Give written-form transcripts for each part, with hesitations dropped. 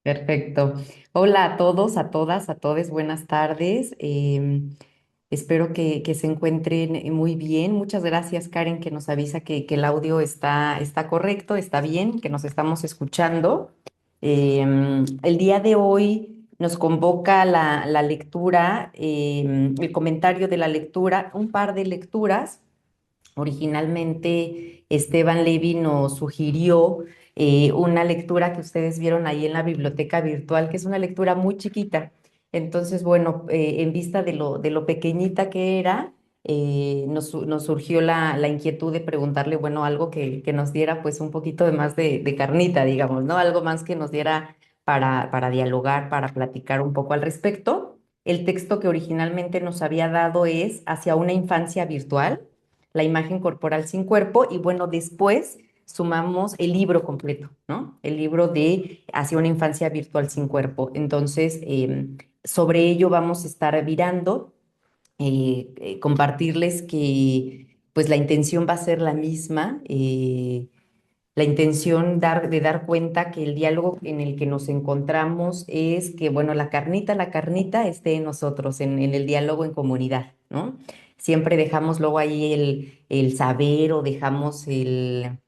Perfecto. Hola a todos, a todas, a todos, buenas tardes. Espero que se encuentren muy bien. Muchas gracias, Karen, que nos avisa que el audio está correcto, está bien, que nos estamos escuchando. El día de hoy nos convoca la lectura, el comentario de la lectura, un par de lecturas. Originalmente, Esteban Levy nos sugirió una lectura que ustedes vieron ahí en la biblioteca virtual, que es una lectura muy chiquita. Entonces, bueno, en vista de lo pequeñita que era, nos surgió la inquietud de preguntarle, bueno, algo que nos diera pues un poquito de más de carnita, digamos, ¿no? Algo más que nos diera para dialogar, para platicar un poco al respecto. El texto que originalmente nos había dado es Hacia una infancia virtual, la imagen corporal sin cuerpo, y bueno, después sumamos el libro completo, ¿no? El libro de Hacia una infancia virtual sin cuerpo. Entonces, sobre ello vamos a estar virando, compartirles que pues la intención va a ser la misma. La intención de dar cuenta que el diálogo en el que nos encontramos es que, bueno, la carnita esté en nosotros, en el diálogo en comunidad, ¿no? Siempre dejamos luego ahí el saber o dejamos el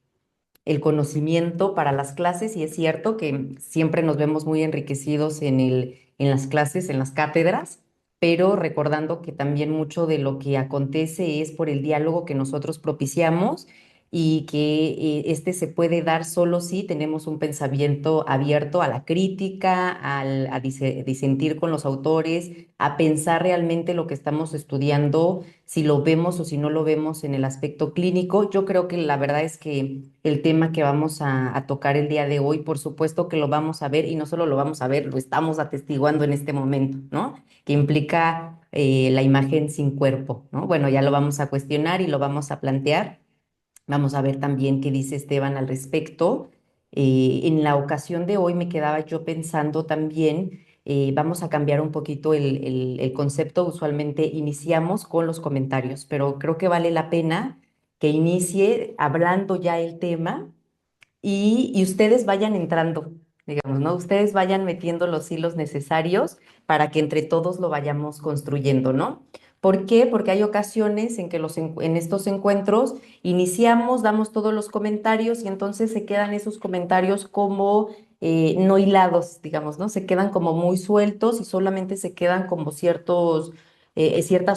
conocimiento para las clases, y es cierto que siempre nos vemos muy enriquecidos en las clases, en las cátedras, pero recordando que también mucho de lo que acontece es por el diálogo que nosotros propiciamos, y que este se puede dar solo si tenemos un pensamiento abierto a la crítica, disentir con los autores, a pensar realmente lo que estamos estudiando, si lo vemos o si no lo vemos en el aspecto clínico. Yo creo que la verdad es que el tema que vamos a tocar el día de hoy, por supuesto que lo vamos a ver, y no solo lo vamos a ver, lo estamos atestiguando en este momento, ¿no? Que implica la imagen sin cuerpo, ¿no? Bueno, ya lo vamos a cuestionar y lo vamos a plantear. Vamos a ver también qué dice Esteban al respecto. En la ocasión de hoy me quedaba yo pensando también, vamos a cambiar un poquito el concepto. Usualmente iniciamos con los comentarios, pero creo que vale la pena que inicie hablando ya el tema, y ustedes vayan entrando, digamos, ¿no? Ustedes vayan metiendo los hilos necesarios para que entre todos lo vayamos construyendo, ¿no? ¿Por qué? Porque hay ocasiones en que en estos encuentros iniciamos, damos todos los comentarios, y entonces se quedan esos comentarios como no hilados, digamos, ¿no? Se quedan como muy sueltos y solamente se quedan como ciertas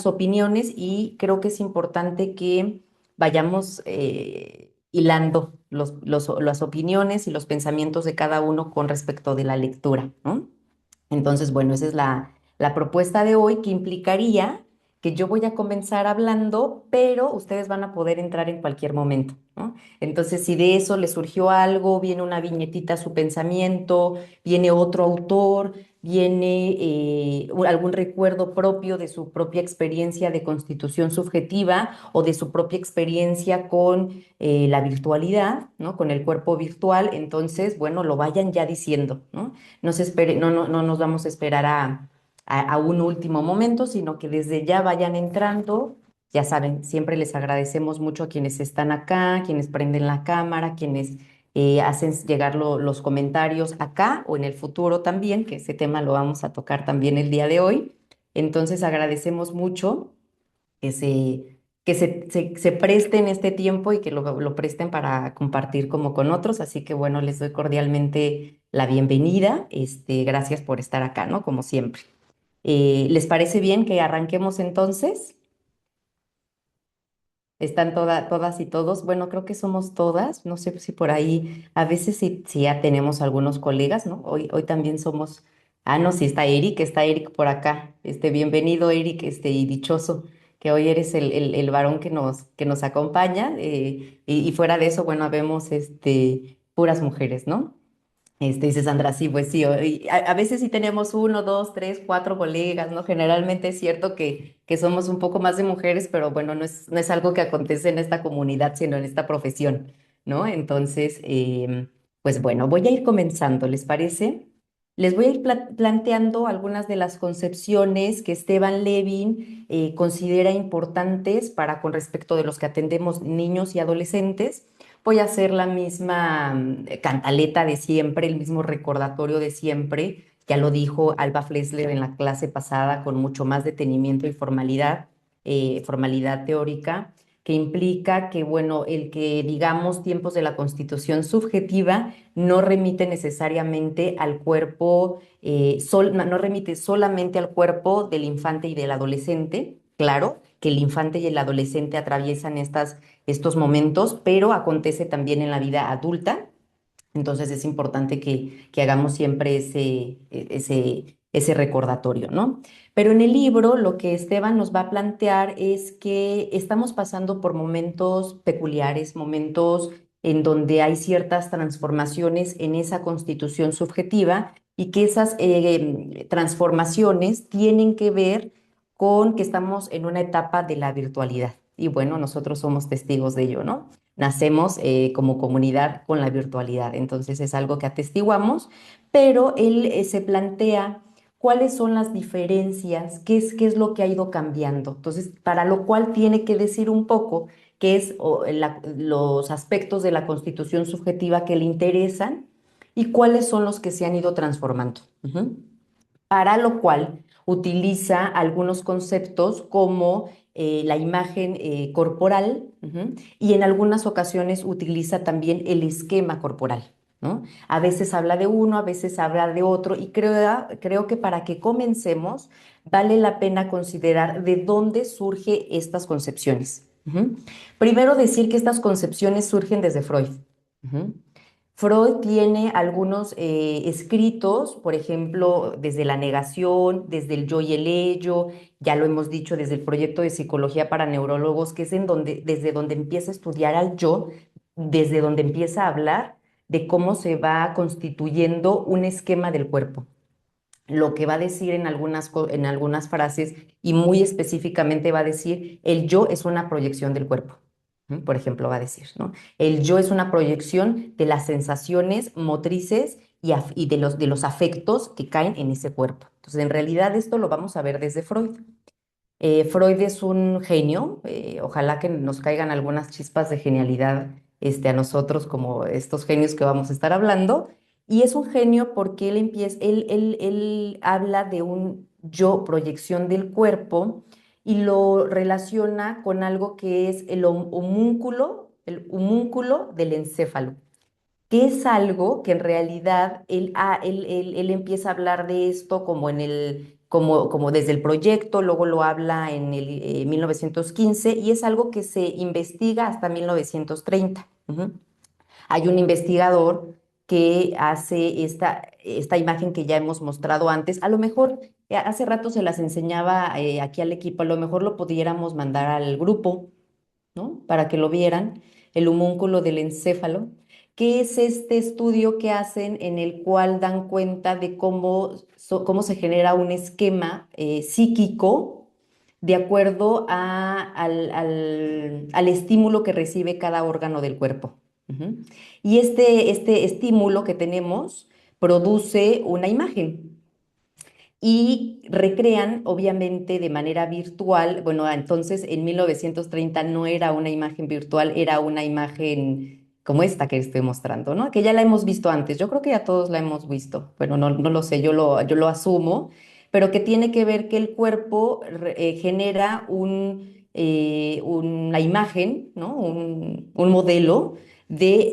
opiniones, y creo que es importante que vayamos hilando las opiniones y los pensamientos de cada uno con respecto de la lectura, ¿no? Entonces, bueno, esa es la propuesta de hoy, que implicaría que yo voy a comenzar hablando, pero ustedes van a poder entrar en cualquier momento, ¿no? Entonces, si de eso les surgió algo, viene una viñetita a su pensamiento, viene otro autor, viene algún recuerdo propio de su propia experiencia de constitución subjetiva o de su propia experiencia con la virtualidad, ¿no? Con el cuerpo virtual, entonces, bueno, lo vayan ya diciendo, ¿no? No nos vamos a esperar a un último momento, sino que desde ya vayan entrando. Ya saben, siempre les agradecemos mucho a quienes están acá, quienes prenden la cámara, quienes hacen llegar los comentarios acá o en el futuro también, que ese tema lo vamos a tocar también el día de hoy. Entonces agradecemos mucho que se presten este tiempo, y que lo presten para compartir como con otros. Así que bueno, les doy cordialmente la bienvenida. Gracias por estar acá, ¿no? Como siempre. ¿Les parece bien que arranquemos entonces? ¿Están todas y todos? Bueno, creo que somos todas. No sé si por ahí, a veces sí ya tenemos algunos colegas, ¿no? Hoy también somos. Ah, no, sí, está Eric por acá. Bienvenido, Eric, y dichoso que hoy eres el varón que nos acompaña. Y fuera de eso, bueno, vemos puras mujeres, ¿no? Dice Sandra, sí, pues sí, y a veces sí tenemos uno, dos, tres, cuatro colegas, ¿no? Generalmente es cierto que somos un poco más de mujeres, pero bueno, no es algo que acontece en esta comunidad, sino en esta profesión, ¿no? Entonces, pues bueno, voy a ir comenzando, ¿les parece? Les voy a ir planteando algunas de las concepciones que Esteban Levin considera importantes para con respecto de los que atendemos niños y adolescentes. Voy a hacer la misma cantaleta de siempre, el mismo recordatorio de siempre. Ya lo dijo Alba Flessler en la clase pasada con mucho más detenimiento y formalidad teórica, que implica que, bueno, el que digamos tiempos de la Constitución subjetiva no remite necesariamente al cuerpo, no remite solamente al cuerpo del infante y del adolescente. Claro que el infante y el adolescente atraviesan estos momentos, pero acontece también en la vida adulta. Entonces es importante que hagamos siempre ese recordatorio, ¿no? Pero en el libro lo que Esteban nos va a plantear es que estamos pasando por momentos peculiares, momentos en donde hay ciertas transformaciones en esa constitución subjetiva y que esas transformaciones tienen que ver con que estamos en una etapa de la virtualidad. Y bueno, nosotros somos testigos de ello, ¿no? Nacemos como comunidad con la virtualidad. Entonces es algo que atestiguamos, pero él se plantea cuáles son las diferencias, qué es lo que ha ido cambiando. Entonces, para lo cual tiene que decir un poco qué es los aspectos de la constitución subjetiva que le interesan y cuáles son los que se han ido transformando. Ujú. Para lo cual utiliza algunos conceptos como la imagen corporal, ujú, y en algunas ocasiones utiliza también el esquema corporal, ¿no? A veces habla de uno, a veces habla de otro, y creo que para que comencemos vale la pena considerar de dónde surgen estas concepciones. Ujú. Primero decir que estas concepciones surgen desde Freud. Ujú. Freud tiene algunos escritos, por ejemplo, desde la negación, desde el yo y el ello, ya lo hemos dicho, desde el proyecto de psicología para neurólogos, que es desde donde empieza a estudiar al yo, desde donde empieza a hablar de cómo se va constituyendo un esquema del cuerpo. Lo que va a decir en algunas frases y muy específicamente va a decir, el yo es una proyección del cuerpo. Por ejemplo, va a decir, ¿no? El yo es una proyección de las sensaciones motrices y de los afectos que caen en ese cuerpo. Entonces, en realidad esto lo vamos a ver desde Freud. Freud es un genio, ojalá que nos caigan algunas chispas de genialidad a nosotros como estos genios que vamos a estar hablando, y es un genio porque él habla de un yo, proyección del cuerpo, y lo relaciona con algo que es el homúnculo del encéfalo, que es algo que en realidad él empieza a hablar de esto como desde el proyecto, luego lo habla en el 1915 y es algo que se investiga hasta 1930. Ujú. Hay un investigador que hace esta imagen que ya hemos mostrado antes. A lo mejor hace rato se las enseñaba aquí al equipo, a lo mejor lo pudiéramos mandar al grupo, ¿no? Para que lo vieran, el homúnculo del encéfalo, que es este estudio que hacen en el cual dan cuenta de cómo se genera un esquema psíquico de acuerdo al estímulo que recibe cada órgano del cuerpo. Ujú. Y este estímulo que tenemos produce una imagen y recrean, obviamente, de manera virtual. Bueno, entonces en 1930 no era una imagen virtual, era una imagen como esta que estoy mostrando, ¿no? Que ya la hemos visto antes. Yo creo que ya todos la hemos visto. Bueno, no lo sé, yo lo asumo, pero que tiene que ver que el cuerpo genera una imagen, ¿no? Un modelo del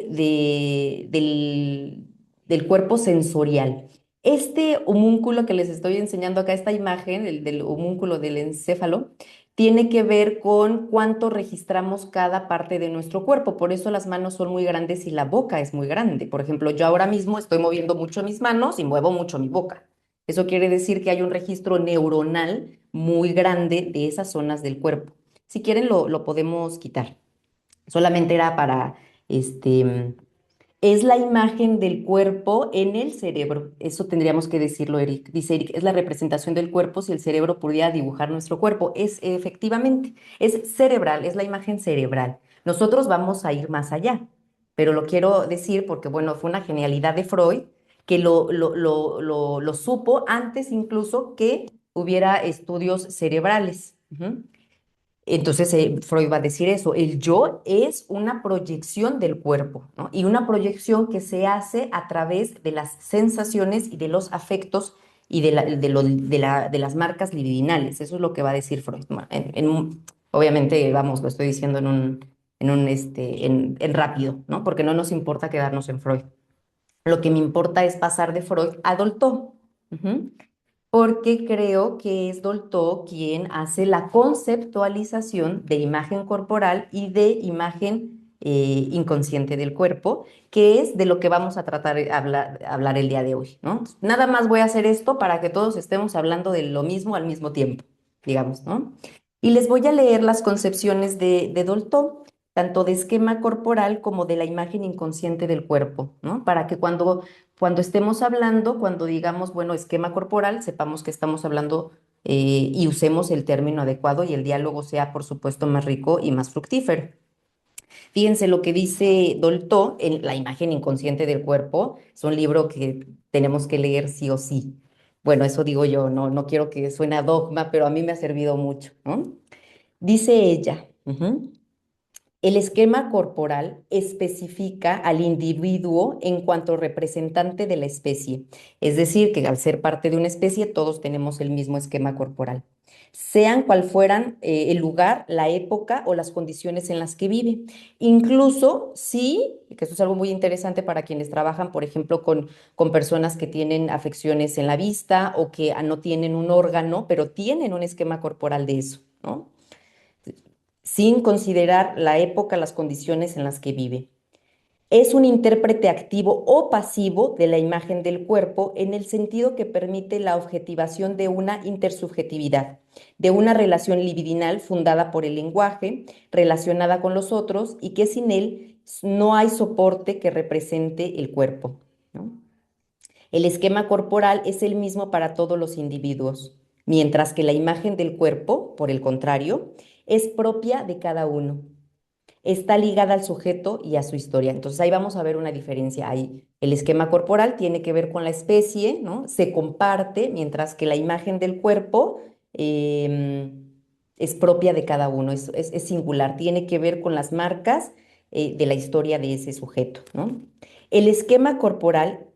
cuerpo sensorial. Este homúnculo que les estoy enseñando acá, esta imagen, el del homúnculo del encéfalo, tiene que ver con cuánto registramos cada parte de nuestro cuerpo. Por eso las manos son muy grandes y la boca es muy grande. Por ejemplo, yo ahora mismo estoy moviendo mucho mis manos y muevo mucho mi boca. Eso quiere decir que hay un registro neuronal muy grande de esas zonas del cuerpo. Si quieren, lo podemos quitar. Solamente era para este es la imagen del cuerpo en el cerebro. Eso tendríamos que decirlo, Eric. Dice Eric, es la representación del cuerpo si el cerebro pudiera dibujar nuestro cuerpo. Es efectivamente, es cerebral, es la imagen cerebral. Nosotros vamos a ir más allá, pero lo quiero decir porque, bueno, fue una genialidad de Freud que lo supo antes incluso que hubiera estudios cerebrales. Ujú. Entonces, Freud va a decir eso, el yo es una proyección del cuerpo, ¿no? Y una proyección que se hace a través de las sensaciones y de los afectos y de las marcas libidinales. Eso es lo que va a decir Freud. Obviamente, vamos, lo estoy diciendo en rápido, ¿no? Porque no nos importa quedarnos en Freud. Lo que me importa es pasar de Freud a Dolto. Ujú. Porque creo que es Dolto quien hace la conceptualización de imagen corporal y de imagen inconsciente del cuerpo, que es de lo que vamos a tratar de hablar el día de hoy, ¿no? Nada más voy a hacer esto para que todos estemos hablando de lo mismo al mismo tiempo, digamos, ¿no? Y les voy a leer las concepciones de Dolto, tanto de esquema corporal como de la imagen inconsciente del cuerpo, ¿no? Para que cuando estemos hablando, cuando digamos, bueno, esquema corporal, sepamos que estamos hablando y usemos el término adecuado y el diálogo sea, por supuesto, más rico y más fructífero. Fíjense lo que dice Dolto en La imagen inconsciente del cuerpo. Es un libro que tenemos que leer sí o sí. Bueno, eso digo yo, no quiero que suene a dogma, pero a mí me ha servido mucho, ¿no? Dice ella, ujú, el esquema corporal especifica al individuo en cuanto representante de la especie, es decir, que al ser parte de una especie todos tenemos el mismo esquema corporal, sean cual fueran el lugar, la época o las condiciones en las que vive. Incluso si, que eso es algo muy interesante para quienes trabajan, por ejemplo, con personas que tienen afecciones en la vista o que no tienen un órgano, pero tienen un esquema corporal de eso, ¿no? Sin considerar la época, las condiciones en las que vive. Es un intérprete activo o pasivo de la imagen del cuerpo en el sentido que permite la objetivación de una intersubjetividad, de una relación libidinal fundada por el lenguaje, relacionada con los otros y que sin él no hay soporte que represente el cuerpo, ¿no? El esquema corporal es el mismo para todos los individuos, mientras que la imagen del cuerpo, por el contrario, es propia de cada uno. Está ligada al sujeto y a su historia. Entonces ahí vamos a ver una diferencia. Ahí el esquema corporal tiene que ver con la especie, ¿no? Se comparte, mientras que la imagen del cuerpo es propia de cada uno, es singular, tiene que ver con las marcas de la historia de ese sujeto, ¿no? El esquema corporal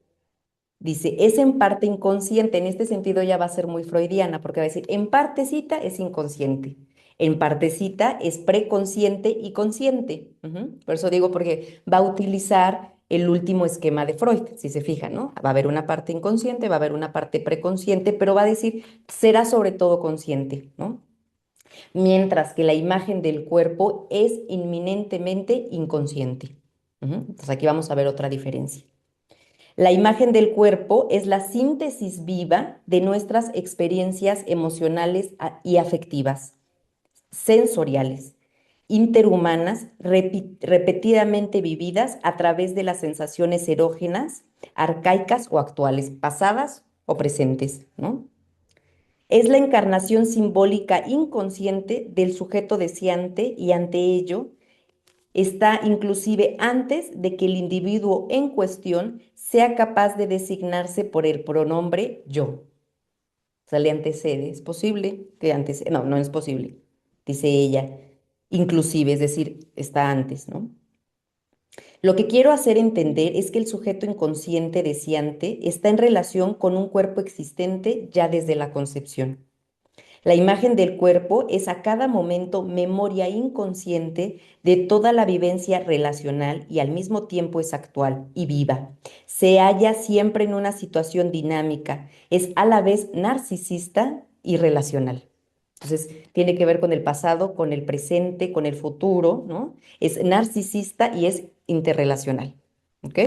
dice, es en parte inconsciente, en este sentido ya va a ser muy freudiana, porque va a decir, en partecita es inconsciente, en partecita es preconsciente y consciente. Ujú. Por eso digo, porque va a utilizar el último esquema de Freud, si se fijan, ¿no? Va a haber una parte inconsciente, va a haber una parte preconsciente, pero va a decir, será sobre todo consciente, ¿no? Mientras que la imagen del cuerpo es inminentemente inconsciente. Ujú. Entonces aquí vamos a ver otra diferencia. La imagen del cuerpo es la síntesis viva de nuestras experiencias emocionales y afectivas, sensoriales, interhumanas, repetidamente vividas a través de las sensaciones erógenas, arcaicas o actuales, pasadas o presentes, ¿no? Es la encarnación simbólica inconsciente del sujeto deseante y ante ello está inclusive antes de que el individuo en cuestión sea capaz de designarse por el pronombre yo. O sea, le antecede. ¿Es posible que antecede? No, no es posible, dice ella. Inclusive, es decir, está antes, ¿no? Lo que quiero hacer entender es que el sujeto inconsciente deseante está en relación con un cuerpo existente ya desde la concepción. La imagen del cuerpo es a cada momento memoria inconsciente de toda la vivencia relacional y al mismo tiempo es actual y viva. Se halla siempre en una situación dinámica, es a la vez narcisista y relacional. Entonces, tiene que ver con el pasado, con el presente, con el futuro, ¿no? Es narcisista y es interrelacional, ¿ok?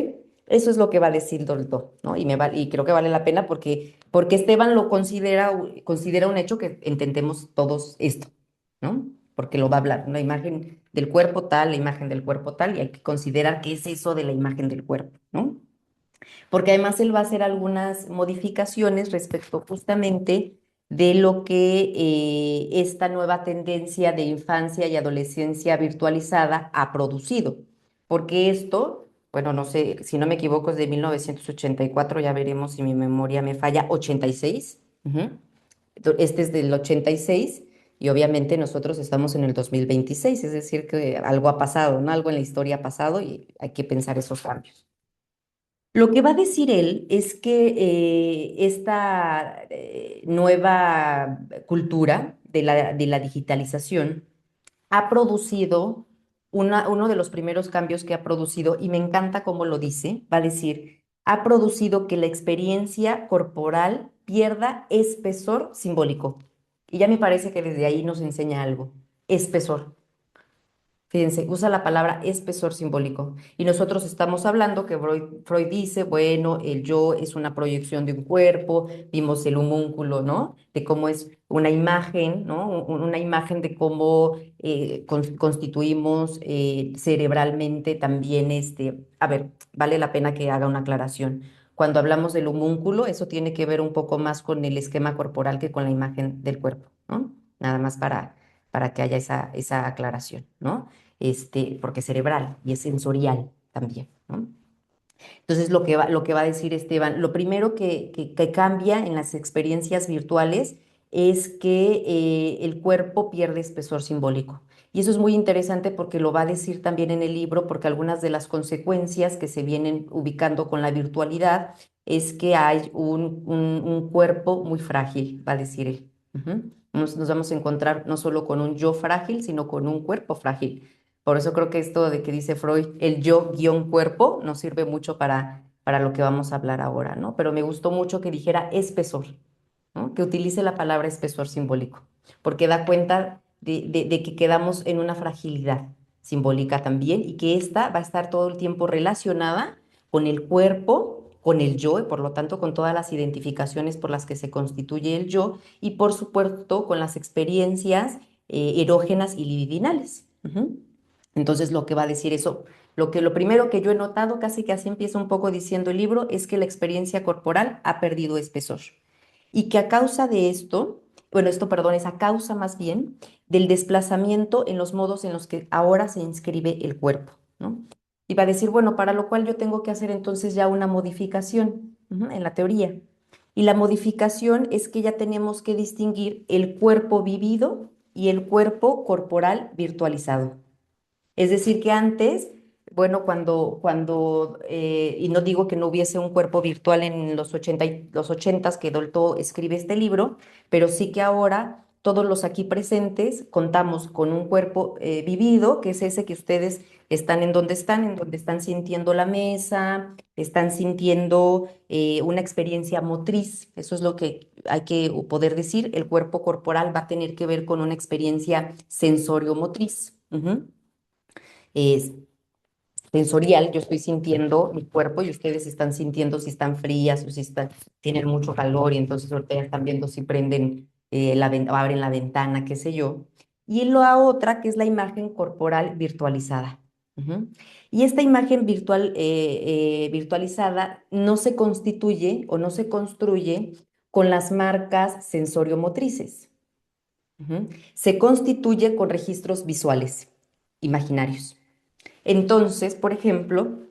Eso es lo que va a decir Dolto, ¿no? Y creo que vale la pena porque Esteban lo considera un hecho que entendemos todos esto, ¿no? Porque lo va a hablar, la imagen del cuerpo tal, la imagen del cuerpo tal, y hay que considerar qué es eso de la imagen del cuerpo, ¿no? Porque además él va a hacer algunas modificaciones respecto justamente de lo que esta nueva tendencia de infancia y adolescencia virtualizada ha producido. Porque esto bueno, no sé, si no me equivoco es de 1984, ya veremos si mi memoria me falla, 86. Ujú. Este es del 86 y obviamente nosotros estamos en el 2026, es decir, que algo ha pasado, ¿no? Algo en la historia ha pasado y hay que pensar esos cambios. Lo que va a decir él es que esta nueva cultura de la digitalización ha producido uno de los primeros cambios que ha producido, y me encanta cómo lo dice, va a decir, ha producido que la experiencia corporal pierda espesor simbólico. Y ya me parece que desde ahí nos enseña algo, espesor. Fíjense, usa la palabra espesor simbólico. Y nosotros estamos hablando que Freud dice, bueno, el yo es una proyección de un cuerpo, vimos el homúnculo, ¿no? De cómo es una imagen, ¿no? Una imagen de cómo constituimos cerebralmente también este. A ver, vale la pena que haga una aclaración. Cuando hablamos del homúnculo, eso tiene que ver un poco más con el esquema corporal que con la imagen del cuerpo, ¿no? Nada más para que haya esa aclaración, ¿no? Porque es cerebral y es sensorial también, ¿no? Entonces, lo que va a decir Esteban, lo primero que cambia en las experiencias virtuales es que el cuerpo pierde espesor simbólico. Y eso es muy interesante porque lo va a decir también en el libro, porque algunas de las consecuencias que se vienen ubicando con la virtualidad es que hay un cuerpo muy frágil, va a decir él. Ujú. Nos vamos a encontrar no solo con un yo frágil, sino con un cuerpo frágil. Por eso creo que esto de que dice Freud, el yo guión cuerpo, nos sirve mucho para lo que vamos a hablar ahora, ¿no? Pero me gustó mucho que dijera espesor, ¿no? Que utilice la palabra espesor simbólico, porque da cuenta de que quedamos en una fragilidad simbólica también y que esta va a estar todo el tiempo relacionada con el cuerpo, con el yo y por lo tanto con todas las identificaciones por las que se constituye el yo y por supuesto con las experiencias erógenas y libidinales. Ujú. Entonces, lo que va a decir eso, lo primero que yo he notado, casi que así empieza un poco diciendo el libro, es que la experiencia corporal ha perdido espesor. Y que a causa de esto, bueno, esto, perdón, es a causa más bien del desplazamiento en los modos en los que ahora se inscribe el cuerpo, ¿no? Y va a decir, bueno, para lo cual yo tengo que hacer entonces ya una modificación, en la teoría. Y la modificación es que ya tenemos que distinguir el cuerpo vivido y el cuerpo corporal virtualizado. Es decir, que antes, bueno, y no digo que no hubiese un cuerpo virtual en los 80 que Dolto escribe este libro, pero sí que ahora todos los aquí presentes contamos con un cuerpo vivido, que es ese que ustedes están en donde están sintiendo la mesa, están sintiendo una experiencia motriz. Eso es lo que hay que poder decir. El cuerpo corporal va a tener que ver con una experiencia sensorio-motriz. Ujú. Es sensorial, yo estoy sintiendo mi cuerpo y ustedes están sintiendo si están frías o si tienen mucho calor y entonces ahorita ya están viendo si prenden o abren la ventana, qué sé yo. Y la otra que es la imagen corporal virtualizada. Ujú. Y esta imagen virtualizada no se constituye o no se construye con las marcas sensoriomotrices. Ujú. Se constituye con registros visuales, imaginarios. Entonces, por ejemplo,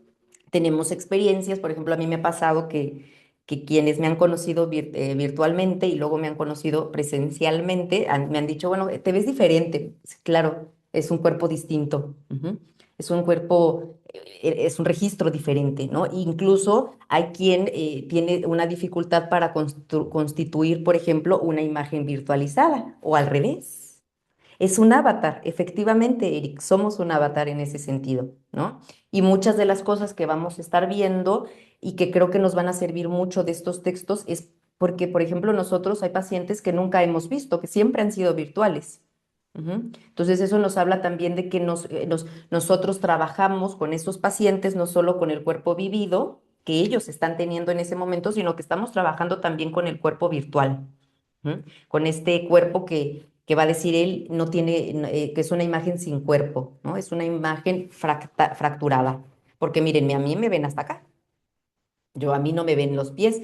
tenemos experiencias, por ejemplo, a mí me ha pasado que quienes me han conocido virtualmente y luego me han conocido presencialmente, me han dicho, bueno, te ves diferente. Sí, claro, es un cuerpo distinto. Ujú. Es un cuerpo, es un registro diferente, ¿no? Incluso hay quien tiene una dificultad para constituir, por ejemplo, una imagen virtualizada o al revés. Es un avatar, efectivamente, Eric, somos un avatar en ese sentido, ¿no? Y muchas de las cosas que vamos a estar viendo y que creo que nos van a servir mucho de estos textos es porque, por ejemplo, nosotros hay pacientes que nunca hemos visto, que siempre han sido virtuales. Ujú. Entonces, eso nos habla también de que nosotros trabajamos con esos pacientes, no solo con el cuerpo vivido que ellos están teniendo en ese momento, sino que estamos trabajando también con el cuerpo virtual. ¿Mm? Con este cuerpo que va a decir él, no tiene, que es una imagen sin cuerpo, ¿no? Es una imagen fracturada. Porque mírenme, a mí me ven hasta acá. A mí no me ven los pies,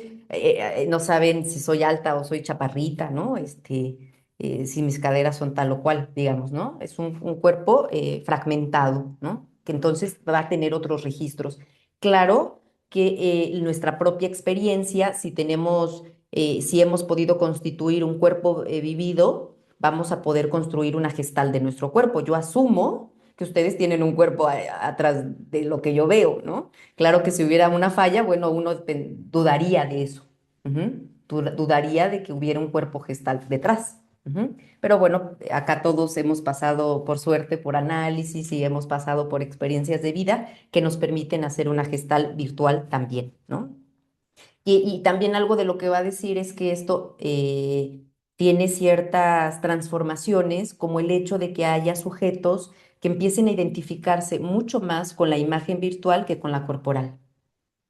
no saben si soy alta o soy chaparrita, ¿no? Si mis caderas son tal o cual, digamos, ¿no? Es un cuerpo fragmentado, ¿no? Que entonces va a tener otros registros. Claro que nuestra propia experiencia, si tenemos, si hemos podido constituir un cuerpo vivido, vamos a poder construir una gestal de nuestro cuerpo. Yo asumo que ustedes tienen un cuerpo atrás de lo que yo veo, ¿no? Claro que si hubiera una falla, bueno, uno dudaría de eso. Ujú. Dudaría de que hubiera un cuerpo gestal detrás. Ujú. Pero bueno, acá todos hemos pasado por suerte por análisis y hemos pasado por experiencias de vida que nos permiten hacer una gestal virtual también, ¿no? Y también algo de lo que va a decir es que esto tiene ciertas transformaciones, como el hecho de que haya sujetos que empiecen a identificarse mucho más con la imagen virtual que con la corporal.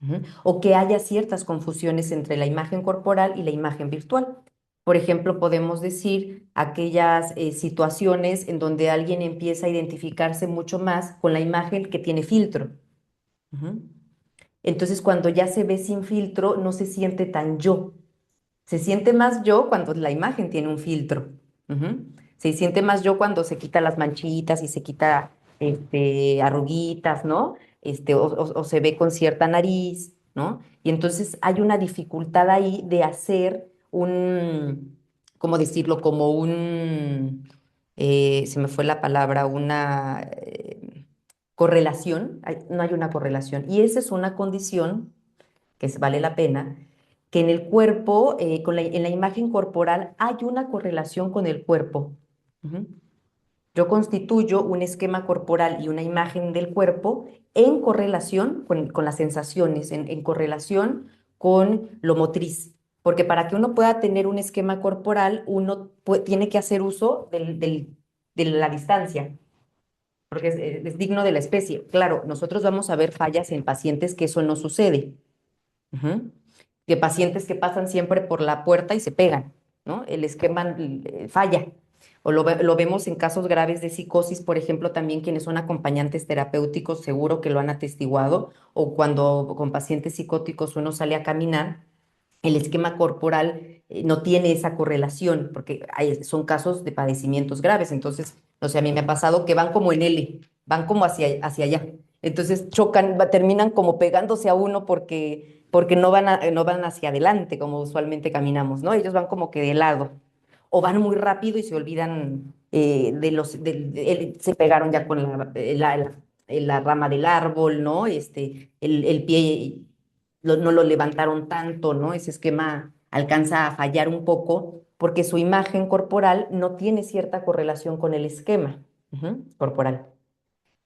Ujú. O que haya ciertas confusiones entre la imagen corporal y la imagen virtual. Por ejemplo, podemos decir aquellas situaciones en donde alguien empieza a identificarse mucho más con la imagen que tiene filtro. Ujú. Entonces, cuando ya se ve sin filtro, no se siente tan yo. Se siente más yo cuando la imagen tiene un filtro. Ujú. Se siente más yo cuando se quita las manchitas y se quita arruguitas, ¿no? O se ve con cierta nariz, ¿no? Y entonces hay una dificultad ahí de hacer ¿cómo decirlo? Como se me fue la palabra, una correlación. No hay una correlación. Y esa es una condición vale la pena, que en el cuerpo, en la imagen corporal, hay una correlación con el cuerpo. Ujú. Yo constituyo un esquema corporal y una imagen del cuerpo en correlación con las sensaciones, en correlación con lo motriz. Porque para que uno pueda tener un esquema corporal, uno tiene que hacer uso de la distancia, porque es digno de la especie. Claro, nosotros vamos a ver fallas en pacientes que eso no sucede. Ujú. De pacientes que pasan siempre por la puerta y se pegan, ¿no? El esquema falla. O lo vemos en casos graves de psicosis, por ejemplo, también quienes son acompañantes terapéuticos, seguro que lo han atestiguado, o cuando con pacientes psicóticos uno sale a caminar, el esquema corporal no tiene esa correlación, porque son casos de padecimientos graves. Entonces, no sé, a mí me ha pasado que van como en L, van como hacia allá. Entonces chocan, terminan como pegándose a uno porque no van hacia adelante como usualmente caminamos, ¿no? Ellos van como que de lado, o van muy rápido y se olvidan se pegaron ya con la rama del árbol, ¿no? El pie no lo levantaron tanto, ¿no? Ese esquema alcanza a fallar un poco porque su imagen corporal no tiene cierta correlación con el esquema corporal.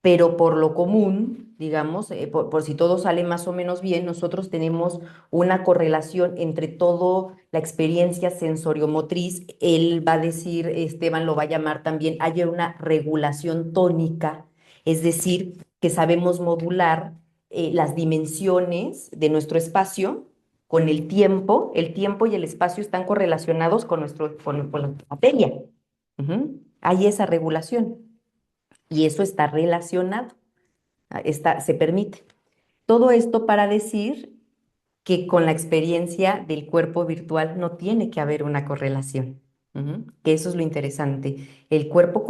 Pero por lo común, digamos, por si todo sale más o menos bien, nosotros tenemos una correlación entre toda la experiencia sensoriomotriz. Él va a decir, Esteban lo va a llamar también, hay una regulación tónica, es decir, que sabemos modular las dimensiones de nuestro espacio con el tiempo y el espacio están correlacionados con la materia. Hay esa regulación y eso está relacionado, se permite. Todo esto para decir que con la experiencia del cuerpo virtual no tiene que haber una correlación. Que eso es lo interesante. El cuerpo,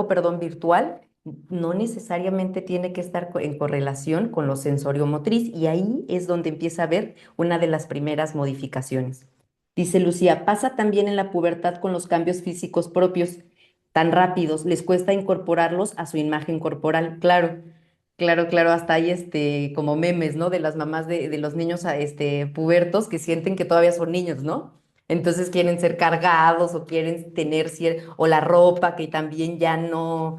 perdón, virtual no necesariamente tiene que estar en correlación con lo sensorio-motriz y ahí es donde empieza a haber una de las primeras modificaciones. Dice Lucía, pasa también en la pubertad con los cambios físicos propios tan rápidos, les cuesta incorporarlos a su imagen corporal. Claro, claro, claro, hasta hay como memes, ¿no? De las mamás de los niños pubertos que sienten que todavía son niños, ¿no? Entonces quieren ser cargados o quieren tener o la ropa que también ya no,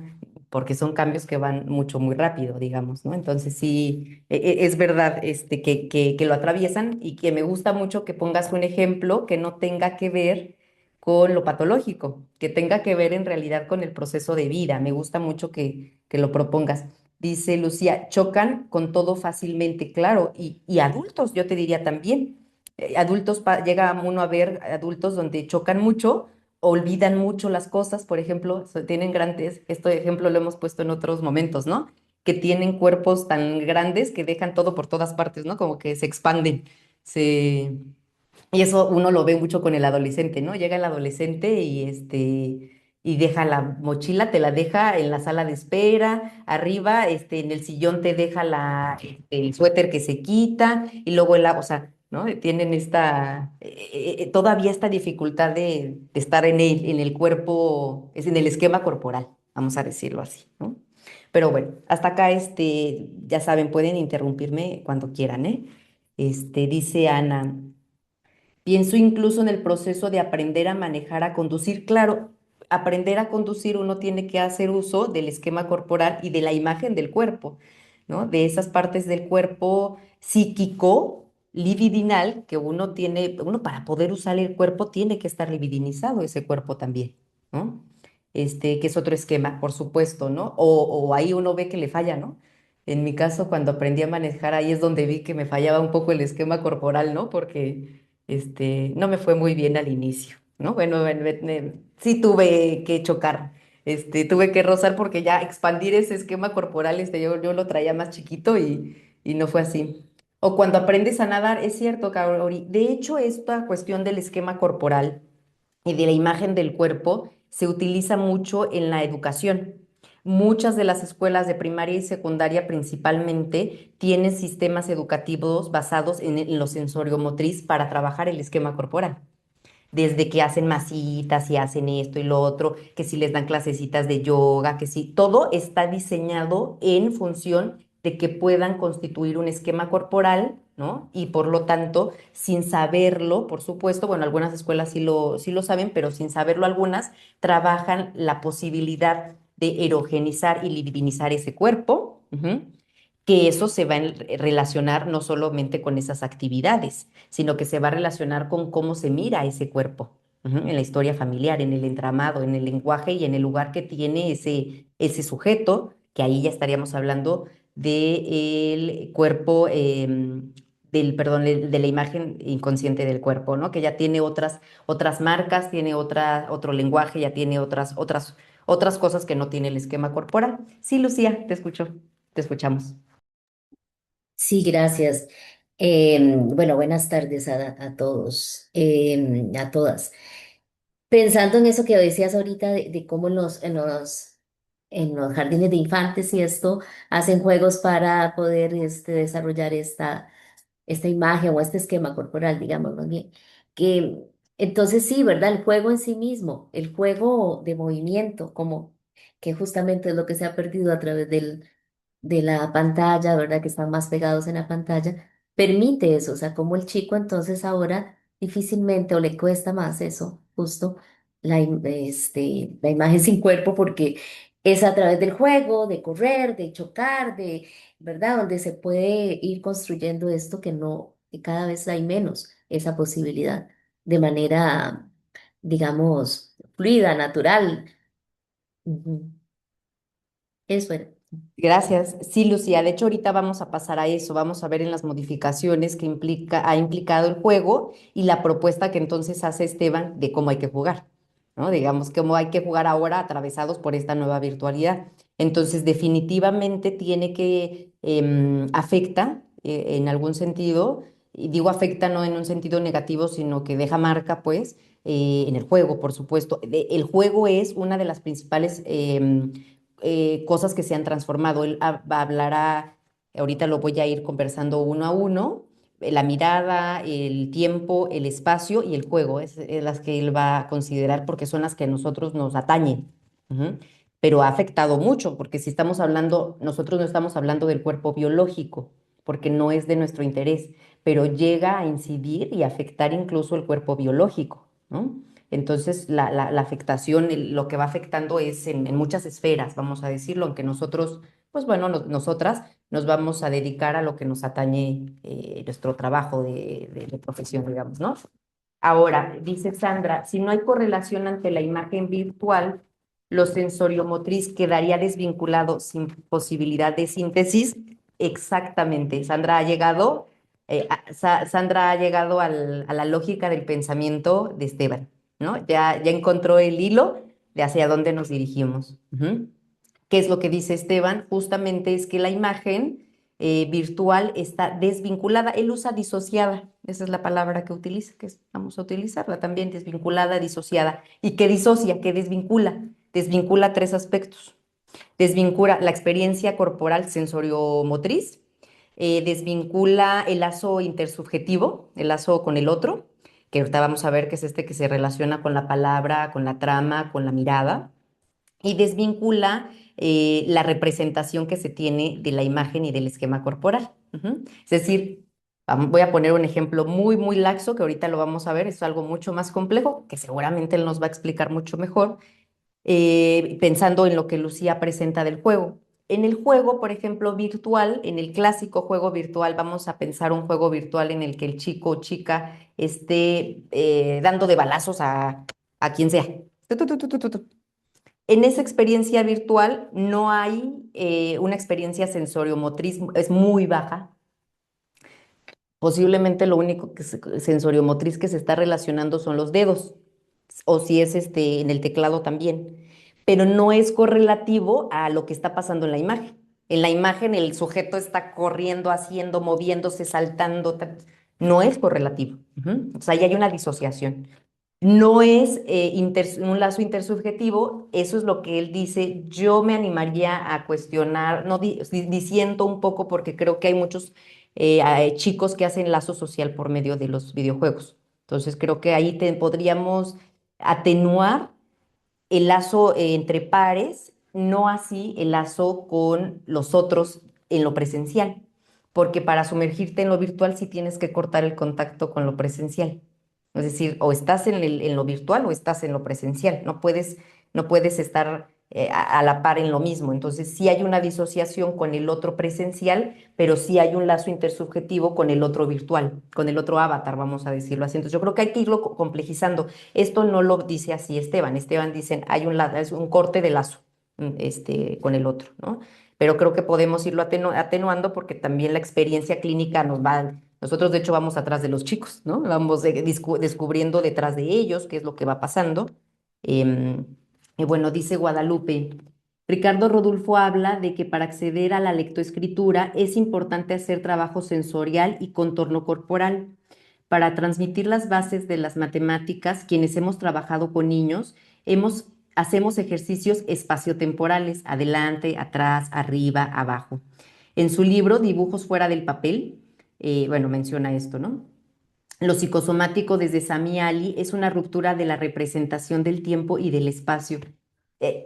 porque son cambios que van mucho, muy rápido, digamos, ¿no? Entonces sí, es verdad que lo atraviesan y que me gusta mucho que pongas un ejemplo que no tenga que ver con lo patológico, que tenga que ver en realidad con el proceso de vida. Me gusta mucho que lo propongas. Dice Lucía, chocan con todo fácilmente, claro, y adultos, yo te diría también. Adultos, llega uno a ver adultos donde chocan mucho, olvidan mucho las cosas, por ejemplo, tienen grandes, este ejemplo lo hemos puesto en otros momentos, ¿no? Que tienen cuerpos tan grandes que dejan todo por todas partes, ¿no? Como que se expanden, y eso uno lo ve mucho con el adolescente, ¿no? Llega el adolescente y y deja la mochila, te la deja en la sala de espera, arriba, en el sillón te deja el suéter que se quita y luego o sea, ¿no? Tienen todavía esta dificultad de estar en el cuerpo, es en el esquema corporal, vamos a decirlo así, ¿no? Pero bueno, hasta acá, ya saben, pueden interrumpirme cuando quieran, ¿eh? Dice Ana. Pienso incluso en el proceso de aprender a manejar, a conducir. Claro, aprender a conducir uno tiene que hacer uso del esquema corporal y de la imagen del cuerpo, ¿no? De esas partes del cuerpo psíquico, libidinal, que uno tiene, uno para poder usar el cuerpo tiene que estar libidinizado ese cuerpo también, ¿no? Que es otro esquema, por supuesto, ¿no? O ahí uno ve que le falla, ¿no? En mi caso, cuando aprendí a manejar, ahí es donde vi que me fallaba un poco el esquema corporal, ¿no? Porque no me fue muy bien al inicio, ¿no? Bueno, sí tuve que chocar, tuve que rozar porque ya expandir ese esquema corporal, yo lo traía más chiquito y no fue así. O cuando aprendes a nadar, es cierto, Carol, de hecho, esta cuestión del esquema corporal y de la imagen del cuerpo se utiliza mucho en la educación. Muchas de las escuelas de primaria y secundaria principalmente tienen sistemas educativos basados en lo sensoriomotriz para trabajar el esquema corporal. Desde que hacen masitas y hacen esto y lo otro, que si les dan clasecitas de yoga, que si todo está diseñado en función de que puedan constituir un esquema corporal, ¿no? Y por lo tanto, sin saberlo, por supuesto, bueno, algunas escuelas sí lo saben, pero sin saberlo algunas, trabajan la posibilidad de erogenizar y libidinizar ese cuerpo. Que eso se va a relacionar no solamente con esas actividades, sino que se va a relacionar con cómo se mira ese cuerpo, en la historia familiar, en el entramado, en el lenguaje y en el lugar que tiene ese sujeto, que ahí ya estaríamos hablando del cuerpo, perdón, de la imagen inconsciente del cuerpo, ¿no? Que ya tiene otras marcas, tiene otro lenguaje, ya tiene otras cosas que no tiene el esquema corporal. Sí, Lucía, te escuchamos. Sí, gracias. Bueno, buenas tardes a todos, a todas. Pensando en eso que decías ahorita de cómo en los jardines de infantes y esto hacen juegos para poder desarrollar esta imagen o este esquema corporal, digamos más bien. Que, entonces sí, ¿verdad? El juego en sí mismo, el juego de movimiento, como que justamente es lo que se ha perdido a través de la pantalla, ¿verdad? Que están más pegados en la pantalla, permite eso, o sea, como el chico entonces ahora difícilmente o le cuesta más eso, justo la imagen sin cuerpo, porque es a través del juego, de correr, de chocar, ¿verdad? Donde se puede ir construyendo esto que cada vez hay menos esa posibilidad de manera, digamos, fluida, natural. Ujú. Eso era. Gracias. Sí, Lucía. De hecho, ahorita vamos a pasar a eso. Vamos a ver en las modificaciones que ha implicado el juego y la propuesta que entonces hace Esteban de cómo hay que jugar, ¿no? Digamos, cómo hay que jugar ahora atravesados por esta nueva virtualidad. Entonces, definitivamente tiene que afecta en algún sentido, y digo afecta no en un sentido negativo, sino que deja marca, pues, en el juego, por supuesto. El juego es una de las principales cosas que se han transformado. Él hablará, ahorita lo voy a ir conversando uno a uno, la mirada, el tiempo, el espacio y el juego, es las que él va a considerar porque son las que a nosotros nos atañen. Ujú. Pero ha afectado mucho, porque si estamos hablando, nosotros no estamos hablando del cuerpo biológico, porque no es de nuestro interés, pero llega a incidir y afectar incluso el cuerpo biológico, ¿no? Entonces, la afectación, lo que va afectando es en muchas esferas, vamos a decirlo, aunque nosotros, pues bueno, nosotras nos vamos a dedicar a lo que nos atañe nuestro trabajo de profesión, digamos, ¿no? Ahora, dice Sandra, si no hay correlación ante la imagen virtual, lo sensoriomotriz quedaría desvinculado sin posibilidad de síntesis. Exactamente. Sandra ha llegado a la lógica del pensamiento de Esteban, ¿no? Ya encontró el hilo de hacia dónde nos dirigimos. Ujú. ¿Qué es lo que dice Esteban? Justamente es que la imagen virtual está desvinculada. Él usa disociada, esa es la palabra que utiliza, vamos a utilizarla también, desvinculada, disociada. ¿Y qué disocia? ¿Qué desvincula? Desvincula tres aspectos. Desvincula la experiencia corporal sensoriomotriz, desvincula el lazo intersubjetivo, el lazo con el otro, que ahorita vamos a ver que es este que se relaciona con la palabra, con la trama, con la mirada, y desvincula la representación que se tiene de la imagen y del esquema corporal. Es decir, voy a poner un ejemplo muy, muy laxo, que ahorita lo vamos a ver, es algo mucho más complejo, que seguramente él nos va a explicar mucho mejor, pensando en lo que Lucía presenta del juego. En el juego, por ejemplo, virtual, en el clásico juego virtual, vamos a pensar un juego virtual en el que el chico o chica esté dando de balazos a quien sea. Tu, tu, tu, tu, tu, tu, tu. En esa experiencia virtual no hay una experiencia sensoriomotriz, es muy baja. Posiblemente lo único que sensoriomotriz que se está relacionando son los dedos, o si es en el teclado también, pero no es correlativo a lo que está pasando en la imagen. En la imagen el sujeto está corriendo, haciendo, moviéndose, saltando, no es correlativo. O sea, ahí hay una disociación. No es un lazo intersubjetivo, eso es lo que él dice. Yo me animaría a cuestionar, no diciendo un poco, porque creo que hay muchos chicos que hacen lazo social por medio de los videojuegos. Entonces creo que ahí podríamos atenuar el lazo entre pares, no así el lazo con los otros en lo presencial, porque para sumergirte en lo virtual sí tienes que cortar el contacto con lo presencial. Es decir, o estás en lo virtual o estás en lo presencial. No puedes estar a la par en lo mismo. Entonces sí hay una disociación con el otro presencial, pero sí hay un lazo intersubjetivo con el otro virtual, con el otro avatar, vamos a decirlo así. Entonces yo creo que hay que irlo complejizando. Esto no lo dice así Esteban. Esteban dice, es un corte de lazo, con el otro, ¿no? Pero creo que podemos irlo atenuando porque también la experiencia clínica nosotros de hecho vamos atrás de los chicos, ¿no? Vamos descubriendo detrás de ellos qué es lo que va pasando. Em, y bueno, dice Guadalupe, Ricardo Rodulfo habla de que para acceder a la lectoescritura es importante hacer trabajo sensorial y contorno corporal. Para transmitir las bases de las matemáticas, quienes hemos trabajado con niños, hacemos ejercicios espaciotemporales, adelante, atrás, arriba, abajo. En su libro, Dibujos fuera del papel, bueno, menciona esto, ¿no? Lo psicosomático desde Sami Ali es una ruptura de la representación del tiempo y del espacio.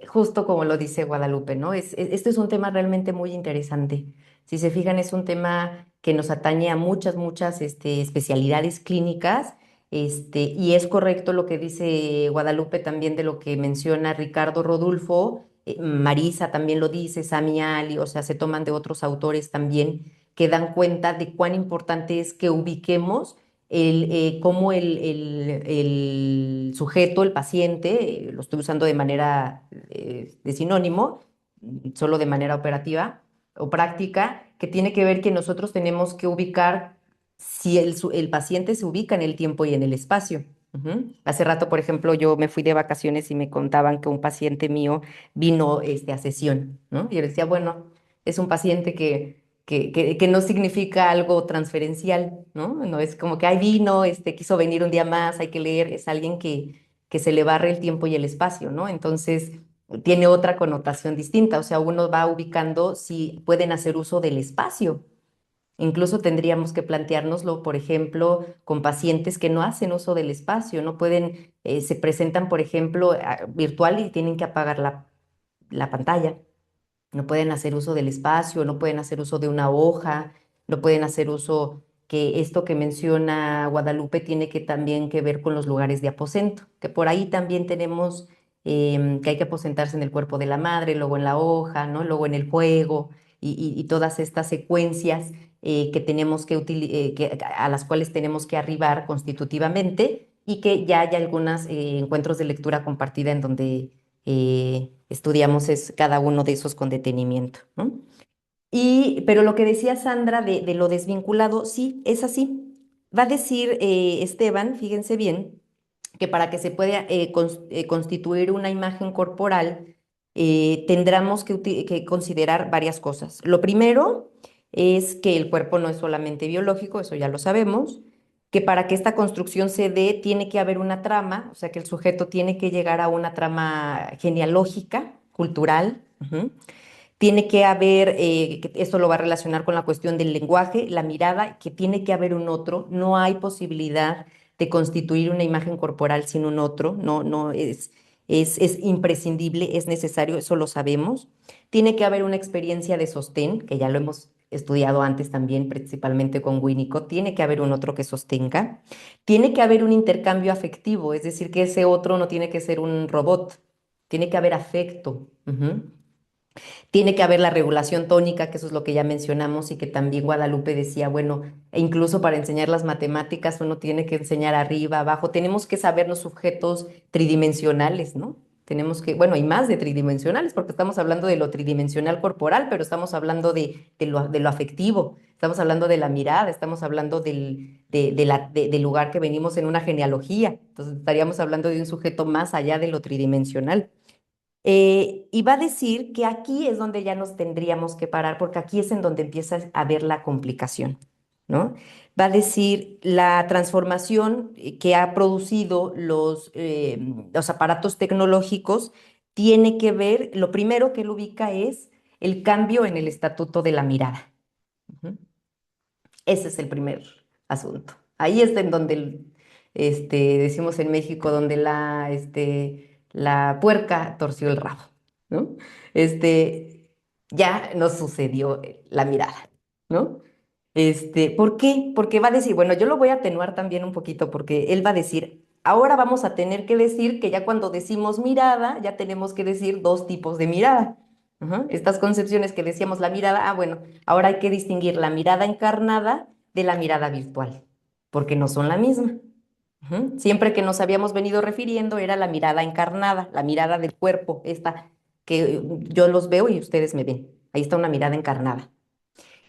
Justo como lo dice Guadalupe, ¿no? Esto es un tema realmente muy interesante. Si se fijan, es un tema que nos atañe a muchas, muchas especialidades clínicas. Y es correcto lo que dice Guadalupe también de lo que menciona Ricardo Rodulfo. Marisa también lo dice, Sami Ali, o sea, se toman de otros autores también que dan cuenta de cuán importante es que ubiquemos cómo el sujeto, el paciente, lo estoy usando de manera de sinónimo, solo de manera operativa o práctica, que tiene que ver que nosotros tenemos que ubicar si el paciente se ubica en el tiempo y en el espacio. Hace rato, por ejemplo, yo me fui de vacaciones y me contaban que un paciente mío vino a sesión, ¿no? Y yo decía, bueno, es un paciente que no significa algo transferencial, ¿no? No es como que, ay, vino, quiso venir un día más, hay que leer, es alguien que se le barre el tiempo y el espacio, ¿no? Entonces, tiene otra connotación distinta, o sea, uno va ubicando si pueden hacer uso del espacio. Incluso tendríamos que planteárnoslo, por ejemplo, con pacientes que no hacen uso del espacio, no pueden, se presentan, por ejemplo, virtual y tienen que apagar la pantalla. No pueden hacer uso del espacio, no pueden hacer uso de una hoja, no pueden hacer uso, que esto que menciona Guadalupe tiene que también que ver con los lugares de aposento, que por ahí también tenemos que hay que aposentarse en el cuerpo de la madre, luego en la hoja, ¿no? Luego en el juego y todas estas secuencias que tenemos a las cuales tenemos que arribar constitutivamente y que ya hay algunos encuentros de lectura compartida en donde estudiamos cada uno de esos con detenimiento, ¿no? Pero lo que decía Sandra de lo desvinculado, sí, es así. Va a decir Esteban, fíjense bien, que para que se pueda constituir una imagen corporal, tendremos que considerar varias cosas. Lo primero es que el cuerpo no es solamente biológico, eso ya lo sabemos, que para que esta construcción se dé tiene que haber una trama, o sea que el sujeto tiene que llegar a una trama genealógica, cultural. Tiene que haber, que esto lo va a relacionar con la cuestión del lenguaje, la mirada, que tiene que haber un otro. No hay posibilidad de constituir una imagen corporal sin un otro. No, no es imprescindible, es necesario, eso lo sabemos. Tiene que haber una experiencia de sostén, que ya lo hemos estudiado antes también, principalmente con Winnicott. Tiene que haber un otro que sostenga. Tiene que haber un intercambio afectivo, es decir, que ese otro no tiene que ser un robot. Tiene que haber afecto. Tiene que haber la regulación tónica, que eso es lo que ya mencionamos y que también Guadalupe decía, bueno, e incluso para enseñar las matemáticas uno tiene que enseñar arriba, abajo, tenemos que saber los sujetos tridimensionales, ¿no? Tenemos que, bueno, y más de tridimensionales, porque estamos hablando de lo tridimensional corporal, pero estamos hablando de lo afectivo, estamos hablando de la mirada, estamos hablando del lugar que venimos en una genealogía, entonces estaríamos hablando de un sujeto más allá de lo tridimensional. Y va a decir que aquí es donde ya nos tendríamos que parar, porque aquí es en donde empieza a ver la complicación, ¿no? Va a decir la transformación que ha producido los aparatos tecnológicos tiene que ver, lo primero que él ubica es el cambio en el estatuto de la mirada. Ujú. Ese es el primer asunto. Ahí es en donde, decimos en México, donde la puerca torció el rabo, ¿no? Ya nos sucedió la mirada, ¿no? ¿Por qué? Porque va a decir, bueno, yo lo voy a atenuar también un poquito, porque él va a decir, ahora vamos a tener que decir que ya cuando decimos mirada, ya tenemos que decir dos tipos de mirada. Estas concepciones que decíamos la mirada, bueno, ahora hay que distinguir la mirada encarnada de la mirada virtual, porque no son la misma. Siempre que nos habíamos venido refiriendo era la mirada encarnada, la mirada del cuerpo, esta que yo los veo y ustedes me ven. Ahí está una mirada encarnada.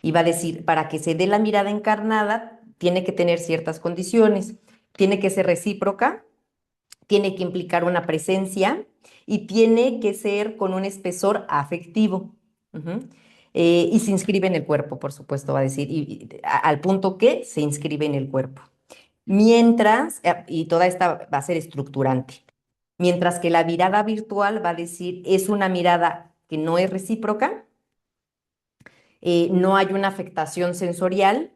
Y va a decir, para que se dé la mirada encarnada, tiene que tener ciertas condiciones, tiene que ser recíproca, tiene que implicar una presencia y tiene que ser con un espesor afectivo. Ujú. Y se inscribe en el cuerpo, por supuesto, va a decir, al punto que se inscribe en el cuerpo. Mientras, y toda esta va a ser estructurante, mientras que la mirada virtual va a decir, es una mirada que no es recíproca, no hay una afectación sensorial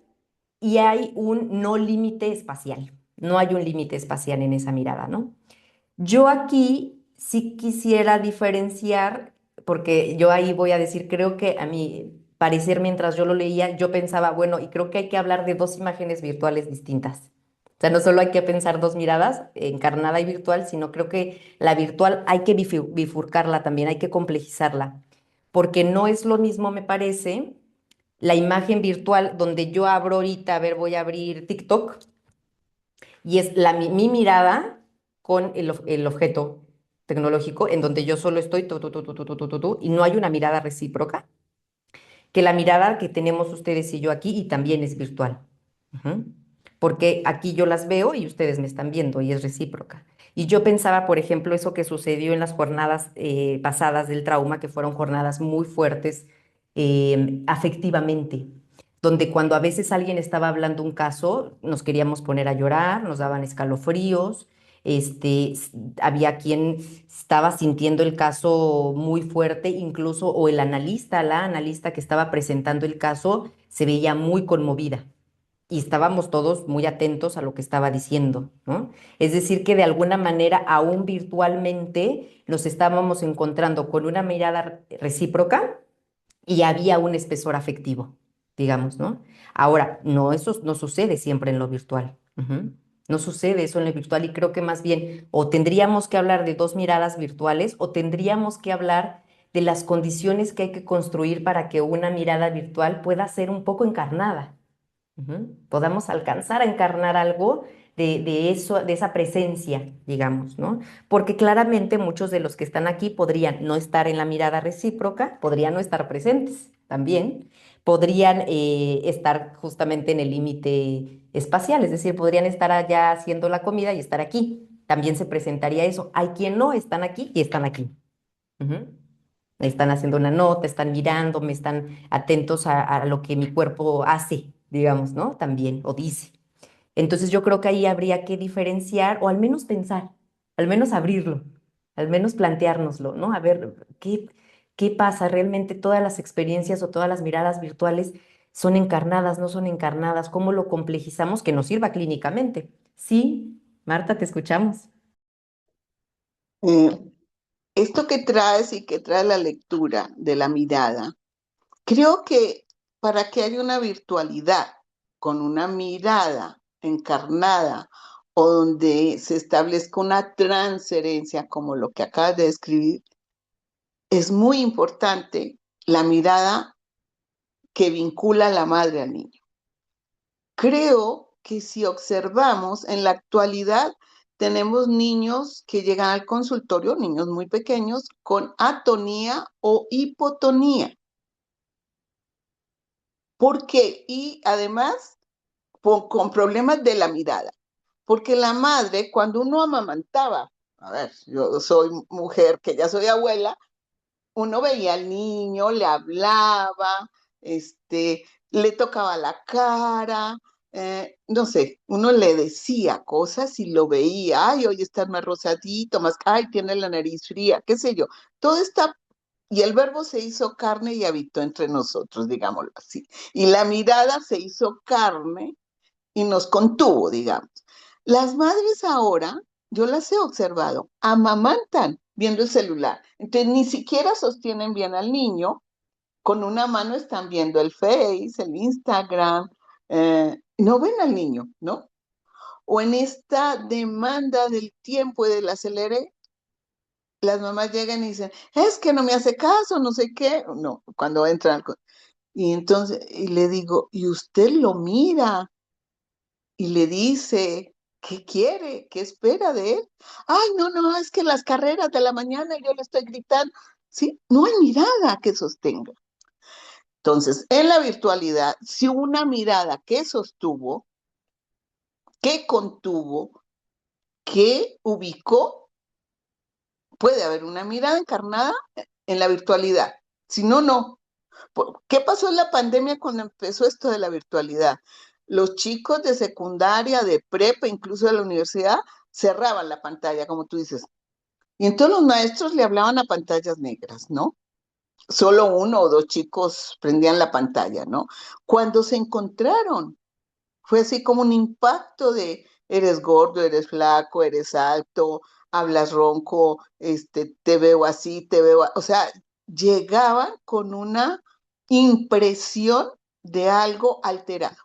y hay un no límite espacial. No hay un límite espacial en esa mirada, ¿no? Yo aquí sí quisiera diferenciar, porque yo ahí voy a decir, creo que a mi parecer mientras yo lo leía, yo pensaba, bueno, y creo que hay que hablar de dos imágenes virtuales distintas. O sea, no solo hay que pensar dos miradas, encarnada y virtual, sino creo que la virtual hay que bifurcarla también, hay que complejizarla, porque no es lo mismo, me parece, la imagen virtual donde yo abro ahorita, a ver, voy a abrir TikTok y es mi mirada con el objeto tecnológico en donde yo solo estoy y no hay una mirada recíproca, que la mirada que tenemos ustedes y yo aquí y también es virtual. Ujú. Porque aquí yo las veo y ustedes me están viendo y es recíproca. Y yo pensaba, por ejemplo, eso que sucedió en las jornadas pasadas del trauma, que fueron jornadas muy fuertes afectivamente, donde cuando a veces alguien estaba hablando un caso, nos queríamos poner a llorar, nos daban escalofríos, había quien estaba sintiendo el caso muy fuerte, incluso, o el analista, la analista que estaba presentando el caso, se veía muy conmovida y estábamos todos muy atentos a lo que estaba diciendo, ¿no? Es decir, que de alguna manera, aún virtualmente, nos estábamos encontrando con una mirada recíproca y había un espesor afectivo, digamos, ¿no? Ahora, no, eso no sucede siempre en lo virtual. No sucede eso en lo virtual y creo que más bien o tendríamos que hablar de dos miradas virtuales o tendríamos que hablar de las condiciones que hay que construir para que una mirada virtual pueda ser un poco encarnada. Podamos alcanzar a encarnar algo de eso, de esa presencia, digamos, ¿no? Porque claramente muchos de los que están aquí podrían no estar en la mirada recíproca, podrían no estar presentes también, podrían estar justamente en el límite espacial, es decir, podrían estar allá haciendo la comida y estar aquí. También se presentaría eso. Hay quien no están aquí y están aquí. Ujú. Me están haciendo una nota, están mirando, me están atentos a lo que mi cuerpo hace, digamos, ¿no? También, o dice. Entonces yo creo que ahí habría que diferenciar o al menos pensar, al menos abrirlo, al menos planteárnoslo, ¿no? A ver, ¿qué pasa? ¿Realmente todas las experiencias o todas las miradas virtuales son encarnadas, no son encarnadas? ¿Cómo lo complejizamos que nos sirva clínicamente? Sí, Marta, te escuchamos. Eh, Esto que traes y que trae la lectura de la mirada, creo que para que haya una virtualidad con una mirada encarnada o donde se establezca una transferencia como lo que acabas de describir, es muy importante la mirada que vincula a la madre al niño. Creo que si observamos en la actualidad, tenemos niños que llegan al consultorio, niños muy pequeños, con atonía o hipotonía. ¿Por qué? Y además con problemas de la mirada. Porque la madre, cuando uno amamantaba, a ver, yo soy mujer, que ya soy abuela, uno veía al niño, le hablaba, le tocaba la cara, no sé, uno le decía cosas y lo veía, ay, hoy está más rosadito, más, ay, tiene la nariz fría, qué sé yo. Todo está, y el verbo se hizo carne y habitó entre nosotros, digámoslo así. Y la mirada se hizo carne y nos contuvo, digamos. Las madres ahora, yo las he observado, amamantan viendo el celular. Entonces ni siquiera sostienen bien al niño, con una mano están viendo el Face, el Instagram, no ven al niño, ¿no? O en esta demanda del tiempo y del acelere, las mamás llegan y dicen, es que no me hace caso, no sé qué, no, cuando entran, y entonces, y le digo, y usted lo mira, y le dice, ¿qué quiere? ¿Qué espera de él? Ay, no, no, es que las carreras de la mañana yo le estoy gritando. Sí, no hay mirada que sostenga. Entonces, en la virtualidad, si una mirada que sostuvo, que contuvo, que ubicó, puede haber una mirada encarnada en la virtualidad. Si no, no. ¿Qué pasó en la pandemia cuando empezó esto de la virtualidad? Los chicos de secundaria, de prepa, incluso de la universidad, cerraban la pantalla, como tú dices. Y entonces los maestros le hablaban a pantallas negras, ¿no? Solo uno o dos chicos prendían la pantalla, ¿no? Cuando se encontraron, fue así como un impacto de eres gordo, eres flaco, eres alto, hablas ronco, te veo así, o sea, llegaban con una impresión de algo alterado.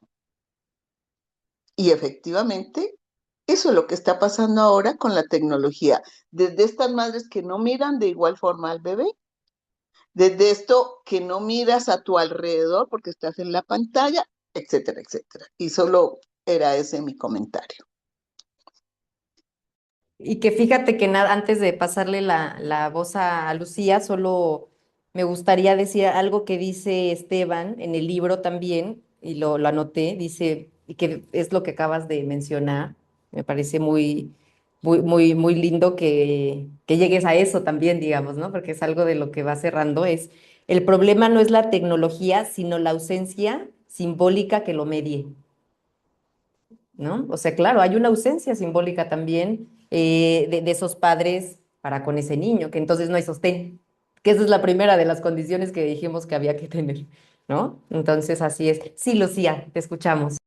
Y efectivamente, eso es lo que está pasando ahora con la tecnología. Desde estas madres que no miran de igual forma al bebé, desde esto que no miras a tu alrededor porque estás en la pantalla, etcétera, etcétera. Y solo era ese mi comentario. Y que fíjate que nada, antes de pasarle la voz a Lucía, solo me gustaría decir algo que dice Esteban en el libro también, y lo anoté, dice, y que es lo que acabas de mencionar, me parece muy lindo que llegues a eso también, digamos, ¿no? Porque es algo de lo que va cerrando, es, el problema no es la tecnología, sino la ausencia simbólica que lo medie. ¿No? O sea, claro, hay una ausencia simbólica también de esos padres para con ese niño, que entonces no hay sostén, que esa es la primera de las condiciones que dijimos que había que tener, ¿no? Entonces, así es. Sí, Lucía, te escuchamos.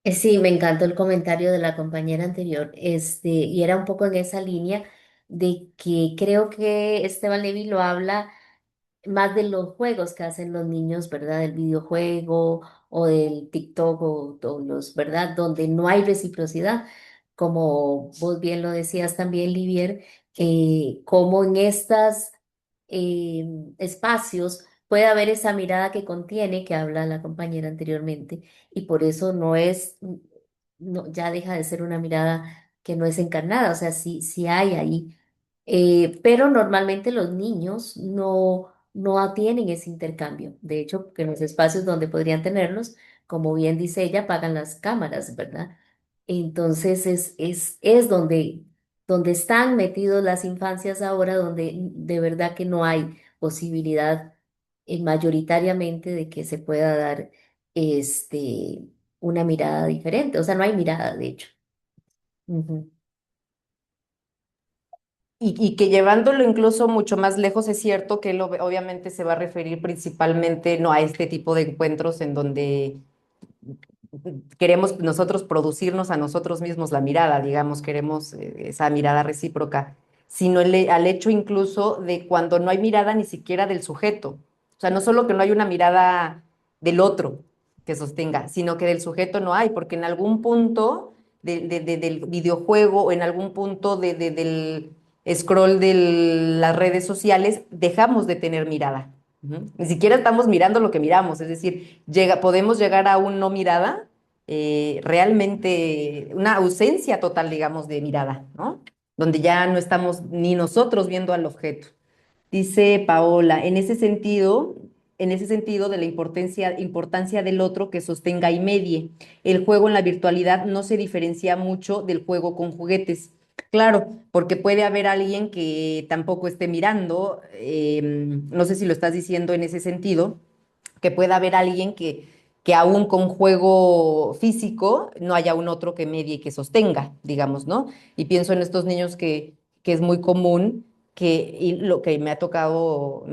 Sí, me encantó el comentario de la compañera anterior, y era un poco en esa línea de que creo que Esteban Levy lo habla más de los juegos que hacen los niños, ¿verdad? Del videojuego o del TikTok o los, ¿verdad? Donde no hay reciprocidad, como vos bien lo decías también, Livier, como en estos espacios puede haber esa mirada que contiene, que habla la compañera anteriormente, y por eso no es, no, ya deja de ser una mirada que no es encarnada, o sea, sí, sí hay ahí. Pero normalmente los niños no tienen ese intercambio. De hecho, que en los espacios donde podrían tenerlos, como bien dice ella, apagan las cámaras, ¿verdad? Entonces es donde donde están metidos las infancias ahora, donde de verdad que no hay posibilidad mayoritariamente de que se pueda dar una mirada diferente. O sea, no hay mirada, de hecho. Ujú. Y que llevándolo incluso mucho más lejos, es cierto que él obviamente se va a referir principalmente no a este tipo de encuentros en donde queremos nosotros producirnos a nosotros mismos la mirada, digamos, queremos esa mirada recíproca, sino al hecho incluso de cuando no hay mirada ni siquiera del sujeto. O sea, no solo que no hay una mirada del otro que sostenga, sino que del sujeto no hay, porque en algún punto del videojuego o en algún punto del scroll de las redes sociales dejamos de tener mirada. Ni siquiera estamos mirando lo que miramos, es decir, podemos llegar a un no mirada, realmente una ausencia total, digamos, de mirada, ¿no? Donde ya no estamos ni nosotros viendo al objeto. Dice Paola, en ese sentido de la importancia del otro que sostenga y medie. El juego en la virtualidad no se diferencia mucho del juego con juguetes. Claro, porque puede haber alguien que tampoco esté mirando, no sé si lo estás diciendo en ese sentido, que pueda haber alguien que aún con juego físico no haya un otro que medie y que sostenga, digamos, ¿no? Y pienso en estos niños que es muy común y lo que me ha tocado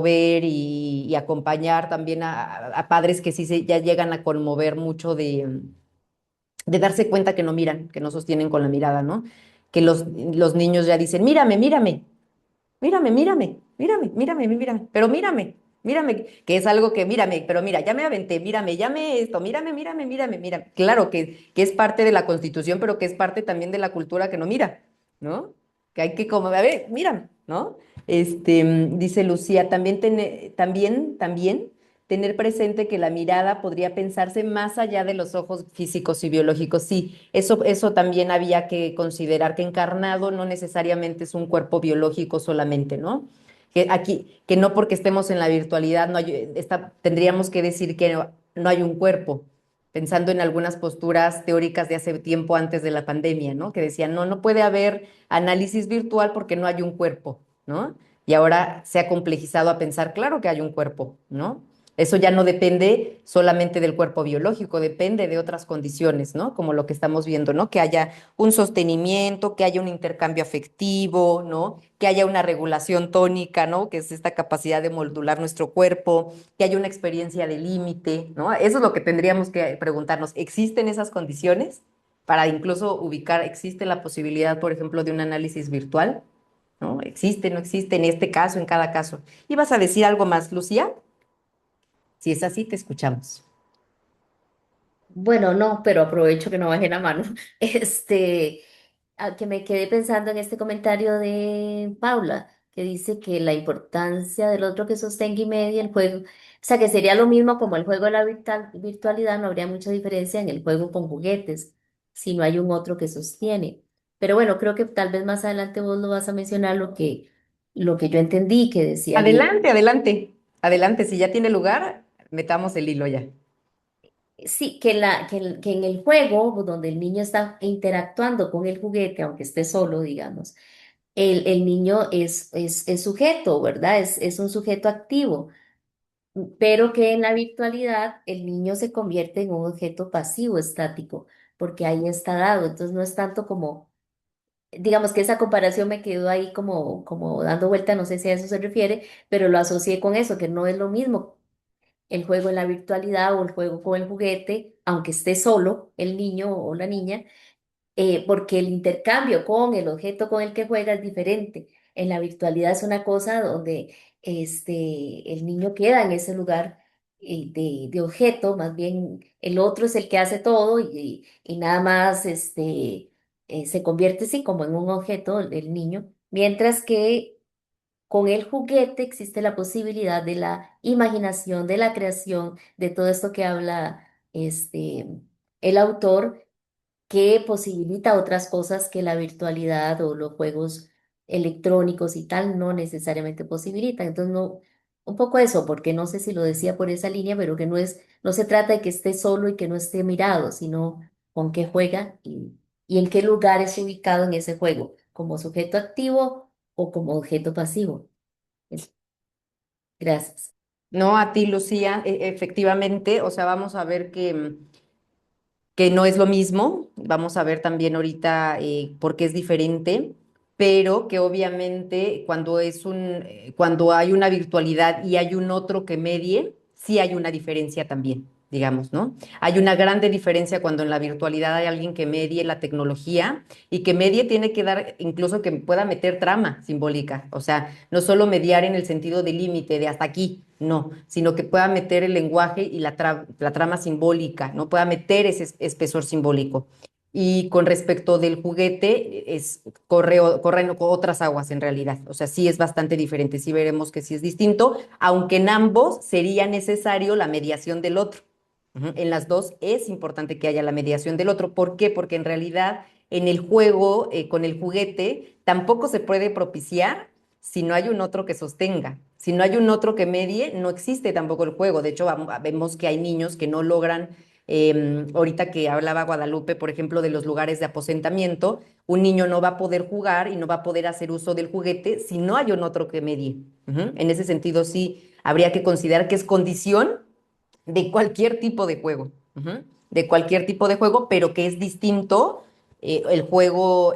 ver y acompañar también a padres que sí ya llegan a conmover mucho de darse cuenta que no miran, que no sostienen con la mirada, ¿no? Que los niños ya dicen, mírame, mírame, mírame, mírame, mírame, mírame, mírame, pero mírame, mírame, que es algo que mírame, pero mira, ya me aventé, mírame, ya me esto, mírame, mírame, mírame, mírame. Claro que es parte de la Constitución, pero que es parte también de la cultura que no mira, ¿no? Que hay que como, a ver, mírame, ¿no? Dice Lucía, también tener presente que la mirada podría pensarse más allá de los ojos físicos y biológicos. Sí, eso también había que considerar, que encarnado no necesariamente es un cuerpo biológico solamente, ¿no? Que no porque estemos en la virtualidad tendríamos que decir que no hay un cuerpo, pensando en algunas posturas teóricas de hace tiempo antes de la pandemia, ¿no? Que decían, no, no puede haber análisis virtual porque no hay un cuerpo, ¿no? Y ahora se ha complejizado a pensar, claro que hay un cuerpo, ¿no? Eso ya no depende solamente del cuerpo biológico, depende de otras condiciones, ¿no? Como lo que estamos viendo, ¿no? Que haya un sostenimiento, que haya un intercambio afectivo, ¿no? Que haya una regulación tónica, ¿no? Que es esta capacidad de modular nuestro cuerpo, que haya una experiencia de límite, ¿no? Eso es lo que tendríamos que preguntarnos. ¿Existen esas condiciones? Para incluso ubicar, ¿existe la posibilidad, por ejemplo, de un análisis virtual? ¿No? ¿Existe, no existe en este caso, en cada caso? ¿Ibas a decir algo más, Lucía? Si es así, te escuchamos. Bueno, no, pero aprovecho que no bajé la mano. Que me quedé pensando en este comentario de Paula, que dice que la importancia del otro que sostenga y media el juego, o sea, que sería lo mismo como el juego de la virtualidad, no habría mucha diferencia en el juego con juguetes, si no hay un otro que sostiene. Pero bueno, creo que tal vez más adelante vos lo vas a mencionar lo que yo entendí que decía Lía. Adelante, adelante, adelante. Si ya tiene lugar, metamos el hilo ya. Sí, que en el juego donde el niño está interactuando con el juguete, aunque esté solo, digamos, el niño es sujeto, ¿verdad? Es un sujeto activo, pero que en la virtualidad el niño se convierte en un objeto pasivo, estático, porque ahí está dado. Entonces no es tanto como, digamos que esa comparación me quedó ahí como dando vuelta, no sé si a eso se refiere, pero lo asocié con eso, que no es lo mismo el juego en la virtualidad o el juego con el juguete, aunque esté solo el niño o la niña, porque el intercambio con el objeto con el que juega es diferente. En la virtualidad es una cosa donde el niño queda en ese lugar de objeto, más bien el otro es el que hace todo y nada más se convierte así como en un objeto el niño, mientras que con el juguete existe la posibilidad de la imaginación, de la creación, de todo esto que habla el autor, que posibilita otras cosas que la virtualidad o los juegos electrónicos y tal no necesariamente posibilitan. Entonces, no, un poco eso, porque no sé si lo decía por esa línea, pero que no se trata de que esté solo y que no esté mirado, sino con qué juega y en qué lugar es ubicado en ese juego, como sujeto activo o como objeto pasivo. Es- Gracias. No, a ti, Lucía, efectivamente, o sea, vamos a ver que no es lo mismo, vamos a ver también ahorita por qué es diferente, pero que obviamente cuando hay una virtualidad y hay un otro que medie, sí hay una diferencia también, digamos, ¿no? Hay una grande diferencia cuando en la virtualidad hay alguien que medie la tecnología y que medie tiene que dar, incluso que pueda meter trama simbólica, o sea, no solo mediar en el sentido de límite, de hasta aquí, no, sino que pueda meter el lenguaje y la trama simbólica, no pueda meter ese espesor simbólico. Y con respecto del juguete, corren otras aguas en realidad. O sea, sí es bastante diferente, sí veremos que sí es distinto, aunque en ambos sería necesario la mediación del otro. Ujú. En las dos es importante que haya la mediación del otro. ¿Por qué? Porque en realidad en el juego, con el juguete, tampoco se puede propiciar si no hay un otro que sostenga. Si no hay un otro que medie, no existe tampoco el juego. De hecho, vemos que hay niños que no logran, ahorita que hablaba Guadalupe, por ejemplo, de los lugares de aposentamiento, un niño no va a poder jugar y no va a poder hacer uso del juguete si no hay un otro que medie. Ujú. En ese sentido, sí, habría que considerar que es condición de cualquier tipo de juego, ujú, de cualquier tipo de juego, pero que es distinto el juego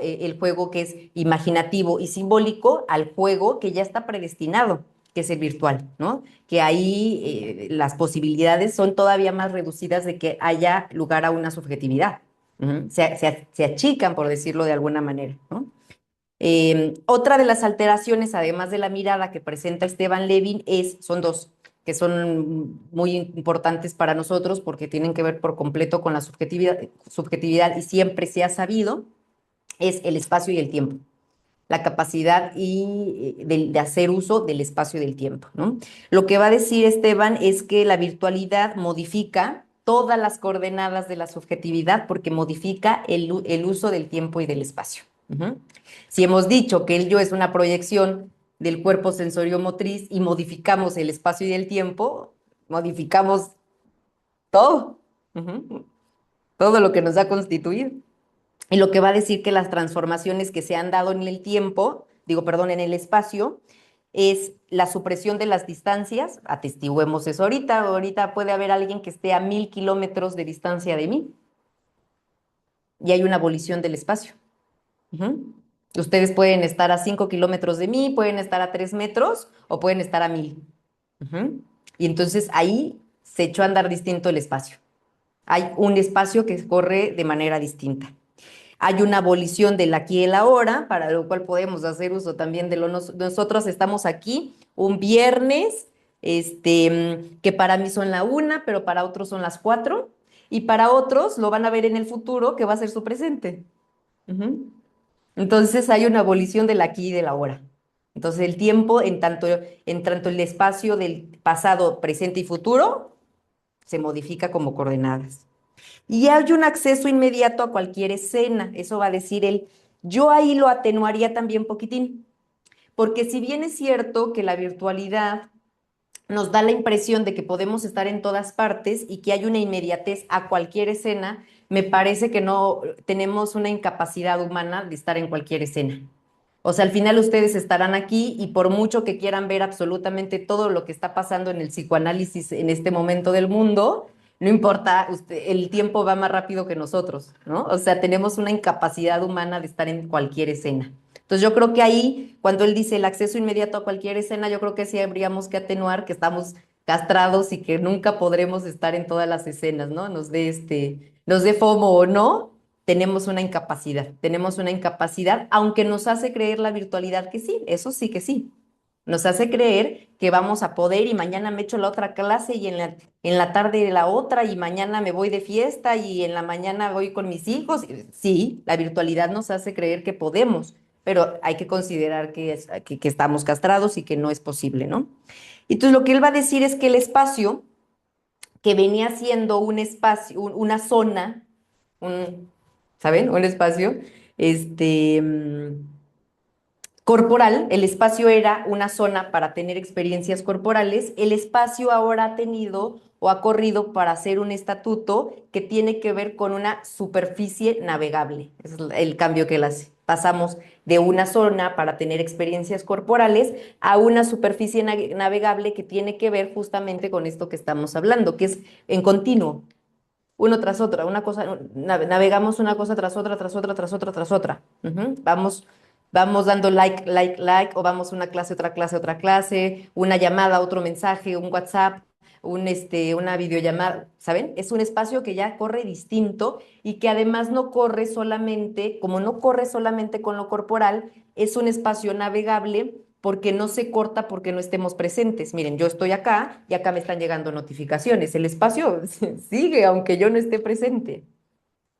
que es imaginativo y simbólico al juego que ya está predestinado, que es el virtual, ¿no? Que ahí las posibilidades son todavía más reducidas de que haya lugar a una subjetividad. Ujú. Se achican, por decirlo de alguna manera, ¿no? Otra de las alteraciones, además de la mirada que presenta Esteban Levin, son dos, que son muy importantes para nosotros porque tienen que ver por completo con la subjetividad y siempre se ha sabido, es el espacio y el tiempo, la capacidad de hacer uso del espacio y del tiempo, ¿no? Lo que va a decir Esteban es que la virtualidad modifica todas las coordenadas de la subjetividad porque modifica el uso del tiempo y del espacio. Ujú. Si hemos dicho que el yo es una proyección del cuerpo sensorio-motriz y modificamos el espacio y el tiempo, modificamos todo, ujú, todo lo que nos ha constituido. Y lo que va a decir que las transformaciones que se han dado en el tiempo, digo, perdón, en el espacio, es la supresión de las distancias. Atestiguemos eso ahorita. Ahorita puede haber alguien que esté a 1000 kilómetros de distancia de mí y hay una abolición del espacio. Ujú. Ustedes pueden estar a 5 kilómetros de mí, pueden estar a 3 metros o pueden estar a 1000. Ujú. Y entonces ahí se echó a andar distinto el espacio. Hay un espacio que corre de manera distinta. Hay una abolición del aquí y el ahora, para lo cual podemos hacer uso también de nosotros estamos aquí un viernes, que para mí son la 1, pero para otros son las 4, y para otros lo van a ver en el futuro, que va a ser su presente. Ujú. Entonces hay una abolición del aquí y del ahora. Entonces el tiempo, en tanto el espacio del pasado, presente y futuro, se modifica como coordenadas. Y hay un acceso inmediato a cualquier escena, eso va a decir él. Yo ahí lo atenuaría también poquitín, porque si bien es cierto que la virtualidad nos da la impresión de que podemos estar en todas partes y que hay una inmediatez a cualquier escena, me parece que no tenemos una incapacidad humana de estar en cualquier escena. O sea, al final ustedes estarán aquí y por mucho que quieran ver absolutamente todo lo que está pasando en el psicoanálisis en este momento del mundo, no importa, el tiempo va más rápido que nosotros, ¿no? O sea, tenemos una incapacidad humana de estar en cualquier escena. Entonces yo creo que ahí, cuando él dice el acceso inmediato a cualquier escena, yo creo que sí habríamos que atenuar que estamos castrados y que nunca podremos estar en todas las escenas, ¿no? Nos dé FOMO o no, tenemos una incapacidad, aunque nos hace creer la virtualidad que sí, eso sí que sí. Nos hace creer que vamos a poder y mañana me echo la otra clase y en la tarde la otra y mañana me voy de fiesta y en la mañana voy con mis hijos. Sí, la virtualidad nos hace creer que podemos, pero hay que considerar que estamos castrados y que no es posible, ¿no? Entonces lo que él va a decir es que el espacio que venía siendo un espacio, una zona, un, ¿saben? Un espacio, este, mm, corporal, el espacio era una zona para tener experiencias corporales, el espacio ahora ha tenido o ha corrido para hacer un estatuto que tiene que ver con una superficie navegable. Ese es el cambio que él hace. Pasamos de una zona para tener experiencias corporales a una superficie navegable que tiene que ver justamente con esto que estamos hablando, que es en continuo, uno tras otra, una cosa, navegamos una cosa tras otra, tras otra, tras otra, tras otra. Vamos dando like, like, like, o vamos a una clase, otra clase, una llamada, otro mensaje, un WhatsApp, una videollamada, ¿saben? Es un espacio que ya corre distinto y que además no corre solamente, como no corre solamente con lo corporal, es un espacio navegable porque no se corta porque no estemos presentes. Miren, yo estoy acá y acá me están llegando notificaciones. El espacio sigue aunque yo no esté presente.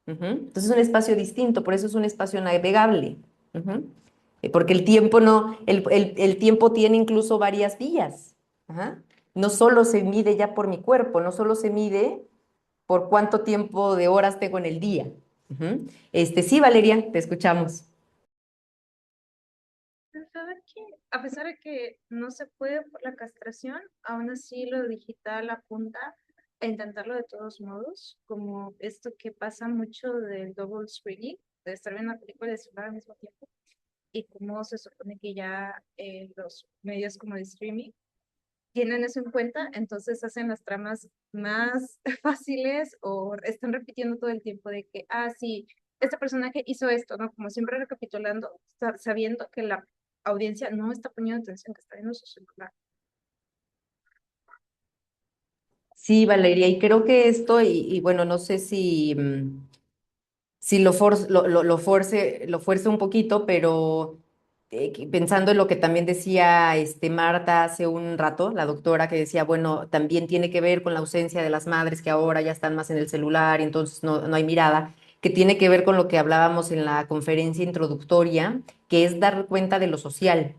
Entonces es un espacio distinto, por eso es un espacio navegable. Ujú. Porque el tiempo no, el tiempo tiene incluso varias vías. Ajá. No solo se mide ya por mi cuerpo, no solo se mide por cuánto tiempo de horas tengo en el día. Sí, Valeria, te escuchamos. ¿Sabe qué? A pesar de que no se puede por la castración, aún así lo digital apunta a intentarlo de todos modos, como esto que pasa mucho del double screening, de estar viendo la película y celular al mismo tiempo, y cómo se supone que ya los medios como de streaming tienen eso en cuenta, entonces hacen las tramas más fáciles o están repitiendo todo el tiempo de que, sí, este personaje hizo esto, ¿no? Como siempre recapitulando, sabiendo que la audiencia no está poniendo atención, que está viendo su celular. Sí, Valeria, y creo que esto, y bueno, no sé si lo fuerce un poquito, pero pensando en lo que también decía Marta hace un rato, la doctora que decía, bueno, también tiene que ver con la ausencia de las madres que ahora ya están más en el celular y entonces no hay mirada, que tiene que ver con lo que hablábamos en la conferencia introductoria, que es dar cuenta de lo social.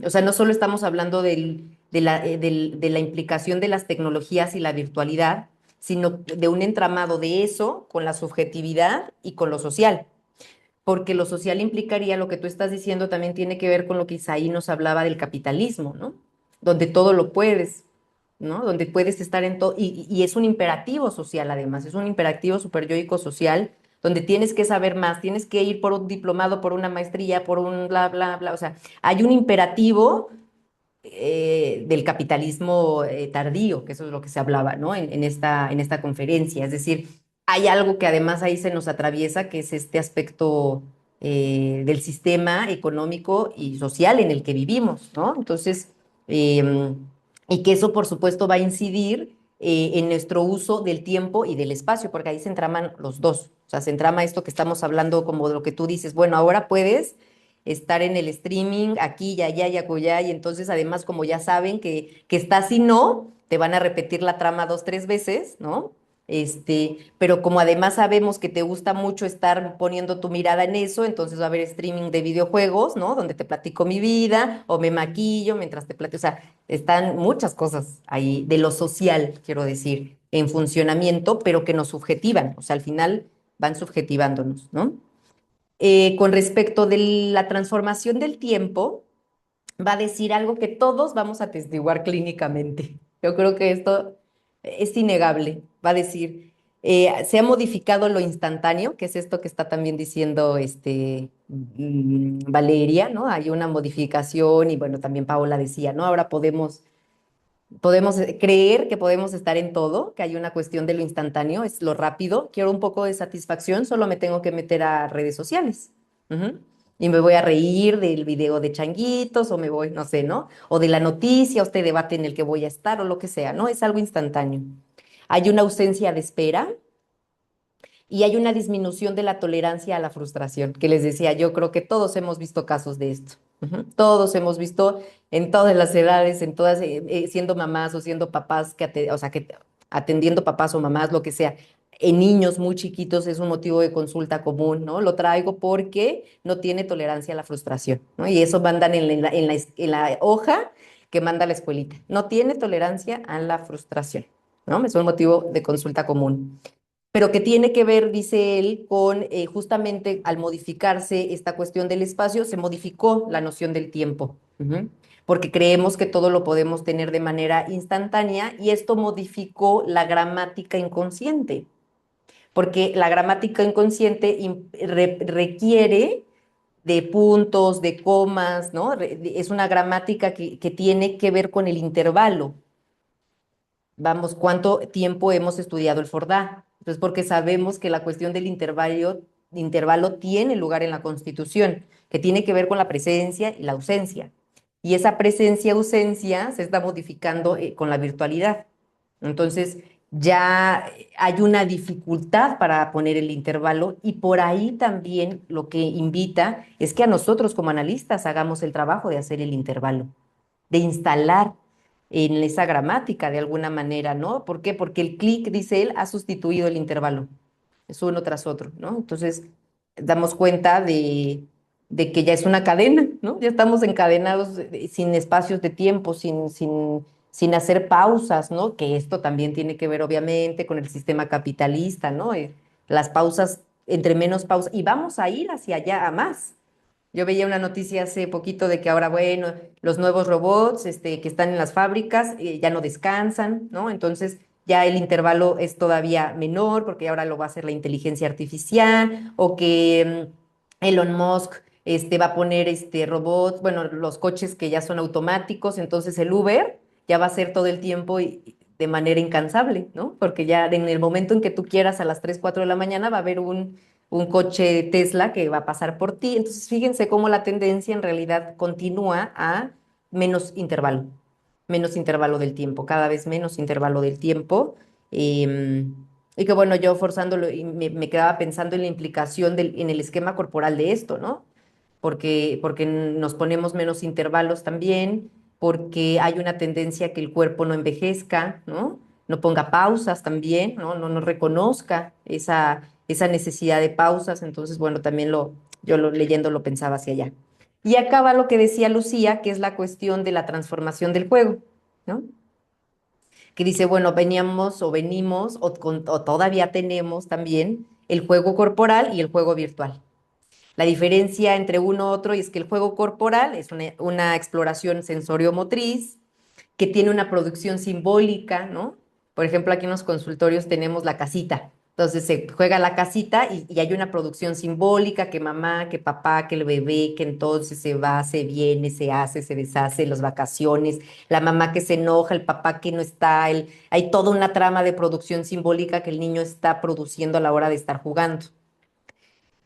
O sea, no solo estamos hablando de la implicación de las tecnologías y la virtualidad, sino de un entramado de eso con la subjetividad y con lo social. Porque lo social implicaría, lo que tú estás diciendo también tiene que ver con lo que Isaí nos hablaba del capitalismo, ¿no? Donde todo lo puedes, ¿no? Donde puedes estar en todo, y es un imperativo social además, es un imperativo superyoico social, donde tienes que saber más, tienes que ir por un diplomado, por una maestría, por un bla, bla, bla, o sea, hay un imperativo del capitalismo tardío, que eso es lo que se hablaba, ¿no? En esta conferencia. Es decir, hay algo que además ahí se nos atraviesa, que es este aspecto del sistema económico y social en el que vivimos, ¿no? Entonces, y que eso, por supuesto, va a incidir en nuestro uso del tiempo y del espacio, porque ahí se entraman los dos. O sea, se entrama esto que estamos hablando como de lo que tú dices, bueno, ahora puedes estar en el streaming aquí y allá y acullá, y entonces además como ya saben que estás y no, te van a repetir la trama 2, 3 veces, ¿no? Pero como además sabemos que te gusta mucho estar poniendo tu mirada en eso, entonces va a haber streaming de videojuegos, ¿no? Donde te platico mi vida o me maquillo mientras te platico, o sea, están muchas cosas ahí de lo social, quiero decir, en funcionamiento, pero que nos subjetivan, o sea, al final van subjetivándonos, ¿no? Con respecto de la transformación del tiempo, va a decir algo que todos vamos a atestiguar clínicamente. Yo creo que esto es innegable. Va a decir, se ha modificado lo instantáneo, que es esto que está también diciendo Valeria, ¿no? Hay una modificación y bueno, también Paola decía, ¿no? Ahora podemos creer que podemos estar en todo, que hay una cuestión de lo instantáneo, es lo rápido. Quiero un poco de satisfacción, solo me tengo que meter a redes sociales. Ujú. Y me voy a reír del video de changuitos o me voy, no sé, ¿no? O de la noticia, o este debate en el que voy a estar o lo que sea, ¿no? Es algo instantáneo. Hay una ausencia de espera y hay una disminución de la tolerancia a la frustración, que les decía, yo creo que todos hemos visto casos de esto. Todos hemos visto en todas las edades, en todas, siendo mamás o siendo papás, o sea, que atendiendo papás o mamás, lo que sea. En niños muy chiquitos es un motivo de consulta común, ¿no? Lo traigo porque no tiene tolerancia a la frustración, ¿no? Y eso mandan en la hoja que manda la escuelita. No tiene tolerancia a la frustración, ¿no? Es un motivo de consulta común, pero que tiene que ver, dice él, con justamente al modificarse esta cuestión del espacio, se modificó la noción del tiempo, porque creemos que todo lo podemos tener de manera instantánea y esto modificó la gramática inconsciente, porque la gramática inconsciente requiere de puntos, de comas, ¿no? Es una gramática que tiene que ver con el intervalo. Vamos, ¿cuánto tiempo hemos estudiado el Fordá? Entonces, porque sabemos que la cuestión del intervalo tiene lugar en la Constitución, que tiene que ver con la presencia y la ausencia. Y esa presencia-ausencia se está modificando con la virtualidad. Entonces, ya hay una dificultad para poner el intervalo y por ahí también lo que invita es que a nosotros como analistas hagamos el trabajo de hacer el intervalo, de instalar en esa gramática de alguna manera, ¿no? ¿Por qué? Porque el clic, dice él, ha sustituido el intervalo. Es uno tras otro, ¿no? Entonces, damos cuenta de que ya es una cadena, ¿no? Ya estamos encadenados sin espacios de tiempo, sin hacer pausas, ¿no? Que esto también tiene que ver, obviamente, con el sistema capitalista, ¿no? Las pausas, entre menos pausas, y vamos a ir hacia allá a más. Yo veía una noticia hace poquito de que ahora, bueno, los nuevos robots que están en las fábricas ya no descansan, ¿no? Entonces ya el intervalo es todavía menor porque ahora lo va a hacer la inteligencia artificial o que Elon Musk va a poner robots, bueno, los coches que ya son automáticos, entonces el Uber ya va a ser todo el tiempo y de manera incansable, ¿no? Porque ya en el momento en que tú quieras a las 3 4 de la mañana va a haber un coche Tesla que va a pasar por ti. Entonces, fíjense cómo la tendencia en realidad continúa a menos intervalo del tiempo, cada vez menos intervalo del tiempo. Y que bueno, yo forzándolo, y me quedaba pensando en la implicación en el esquema corporal de esto, ¿no? Porque nos ponemos menos intervalos también, porque hay una tendencia a que el cuerpo no envejezca, ¿no? No ponga pausas también, ¿no? No reconozca esa necesidad de pausas. Entonces, bueno, también leyendo lo pensaba hacia allá. Y acaba lo que decía Lucía, que es la cuestión de la transformación del juego, ¿no? Que dice, bueno, veníamos o venimos o todavía tenemos también el juego corporal y el juego virtual. La diferencia entre uno y otro es que el juego corporal es una exploración sensoriomotriz que tiene una producción simbólica, ¿no? Por ejemplo, aquí en los consultorios tenemos la casita. Entonces se juega la casita y hay una producción simbólica, que mamá, que papá, que el bebé, que entonces se va, se viene, se hace, se deshace, las vacaciones, la mamá que se enoja, el papá que no está, hay toda una trama de producción simbólica que el niño está produciendo a la hora de estar jugando.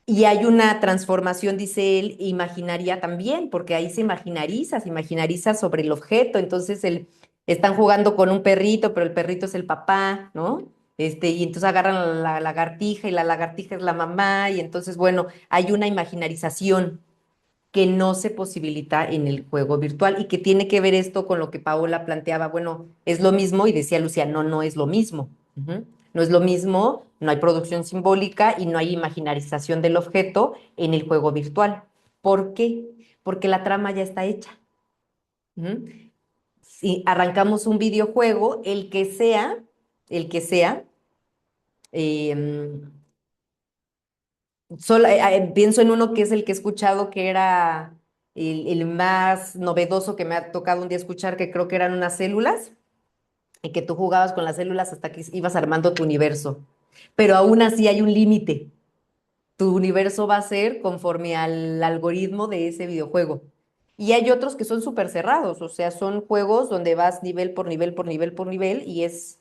Y hay una transformación, dice él, imaginaria también, porque ahí se imaginariza sobre el objeto. Entonces están jugando con un perrito, pero el perrito es el papá, ¿no? Y entonces agarran la lagartija y la lagartija es la mamá. Y entonces, bueno, hay una imaginarización que no se posibilita en el juego virtual y que tiene que ver esto con lo que Paola planteaba. Bueno, es lo mismo y decía Lucía, no, no es lo mismo. No es lo mismo, no hay producción simbólica y no hay imaginarización del objeto en el juego virtual. ¿Por qué? Porque la trama ya está hecha. Ujú. Si arrancamos un videojuego, el que sea, em, pienso en uno que es el que he escuchado que era el más novedoso que me ha tocado un día escuchar, que creo que eran unas células, y que tú jugabas con las células hasta que ibas armando tu universo. Pero aún así hay un límite. Tu universo va a ser conforme al algoritmo de ese videojuego. Y hay otros que son súper cerrados, o sea, son juegos donde vas nivel por nivel por nivel por nivel y es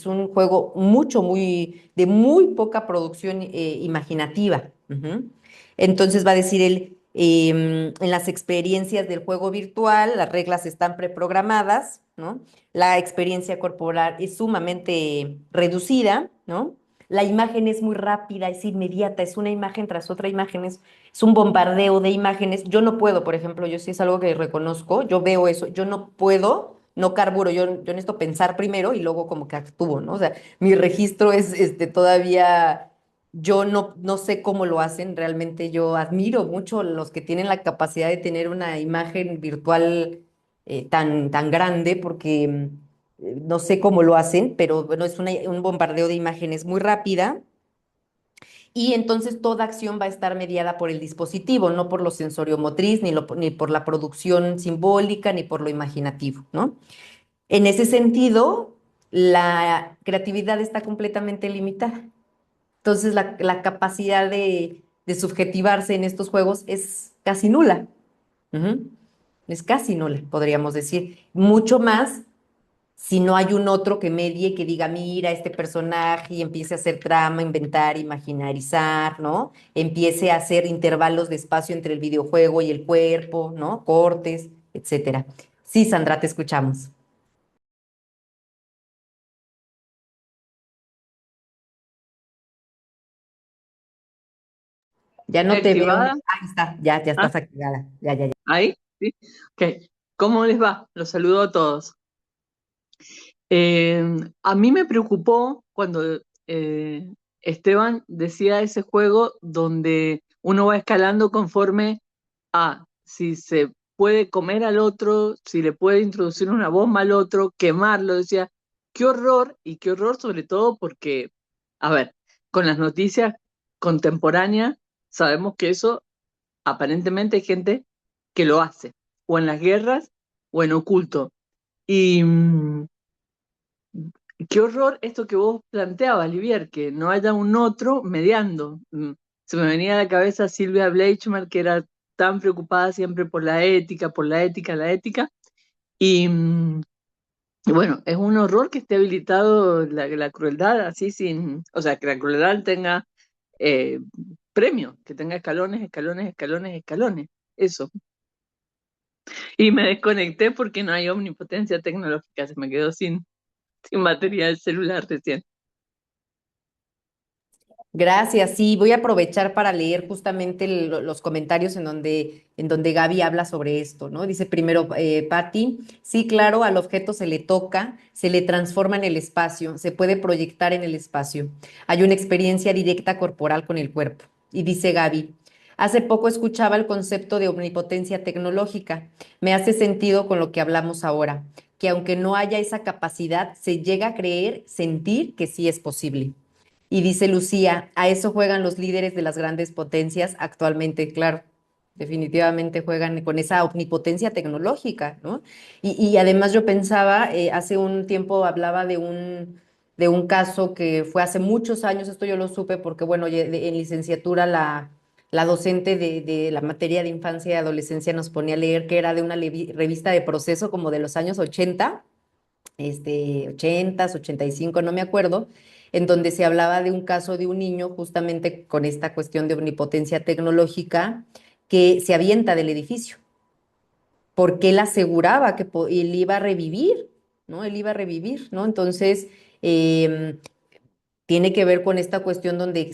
un juego de muy poca producción imaginativa. Ujú. Entonces va a decir él, en las experiencias del juego virtual, las reglas están preprogramadas, ¿no? La experiencia corporal es sumamente reducida, ¿no? La imagen es muy rápida, es inmediata, es una imagen tras otra imagen, es un bombardeo de imágenes. Yo no puedo, por ejemplo, yo sí es algo que reconozco, yo veo eso, yo no puedo, no carburo, yo necesito pensar primero y luego como que actúo, ¿no? O sea, mi registro es todavía, yo no sé cómo lo hacen, realmente yo admiro mucho los que tienen la capacidad de tener una imagen virtual tan grande, porque no sé cómo lo hacen, pero bueno, es un bombardeo de imágenes muy rápida y entonces toda acción va a estar mediada por el dispositivo, no por lo sensoriomotriz, ni por la producción simbólica, ni por lo imaginativo, ¿no? En ese sentido, la creatividad está completamente limitada. Entonces, la capacidad de subjetivarse en estos juegos es casi nula. Ujú. Es casi nula, podríamos decir. Mucho más si no hay un otro que medie, que diga, mira, este personaje y empiece a hacer trama, inventar, imaginarizar, ¿no? Empiece a hacer intervalos de espacio entre el videojuego y el cuerpo, ¿no? Cortes, etcétera. Sí, Sandra, te escuchamos. Ya no te veo. ¿Activada? Ahí está, ya Ah, estás activada. Ya. ahí, sí. Ok. ¿Cómo les va? Los saludo a todos. A mí me preocupó cuando Esteban decía ese juego donde uno va escalando conforme a si se puede comer al otro, si le puede introducir una bomba al otro, quemarlo. Decía, y qué horror sobre todo porque, a ver, con las noticias contemporáneas sabemos que eso aparentemente hay gente que lo hace, o en las guerras o en oculto. Y qué horror esto que vos planteabas, Olivier, que no haya un otro mediando. Se me venía a la cabeza Silvia Bleichmer, que era tan preocupada siempre por la ética, la ética. Y, y bueno, es un horror que esté habilitado la crueldad así sin, o sea, que la crueldad tenga eh, premio, que tenga escalones, escalones, escalones, escalones. Eso. Y me desconecté porque no hay omnipotencia tecnológica, se me quedó sin batería del celular recién. Gracias. Sí, voy a aprovechar para leer justamente los comentarios en donde Gaby habla sobre esto, ¿no? Dice primero Patti, sí, claro, al objeto se le toca, se le transforma en el espacio, se puede proyectar en el espacio. Hay una experiencia directa corporal con el cuerpo. Y dice Gaby, hace poco escuchaba el concepto de omnipotencia tecnológica. Me hace sentido con lo que hablamos ahora, que aunque no haya esa capacidad, se llega a creer, sentir que sí es posible. Y dice Lucía, a eso juegan los líderes de las grandes potencias actualmente, claro, definitivamente juegan con esa omnipotencia tecnológica, ¿no? Y además yo pensaba, hace un tiempo hablaba de un caso que fue hace muchos años, esto yo lo supe porque, bueno, en licenciatura la docente de la materia de infancia y adolescencia nos ponía a leer que era de una revista de proceso como de los años 80 ochentas, 85, no me acuerdo, en donde se hablaba de un caso de un niño justamente con esta cuestión de omnipotencia tecnológica que se avienta del edificio, porque él aseguraba que él iba a revivir, ¿no? Él iba a revivir, ¿no? Entonces, em, tiene que ver con esta cuestión donde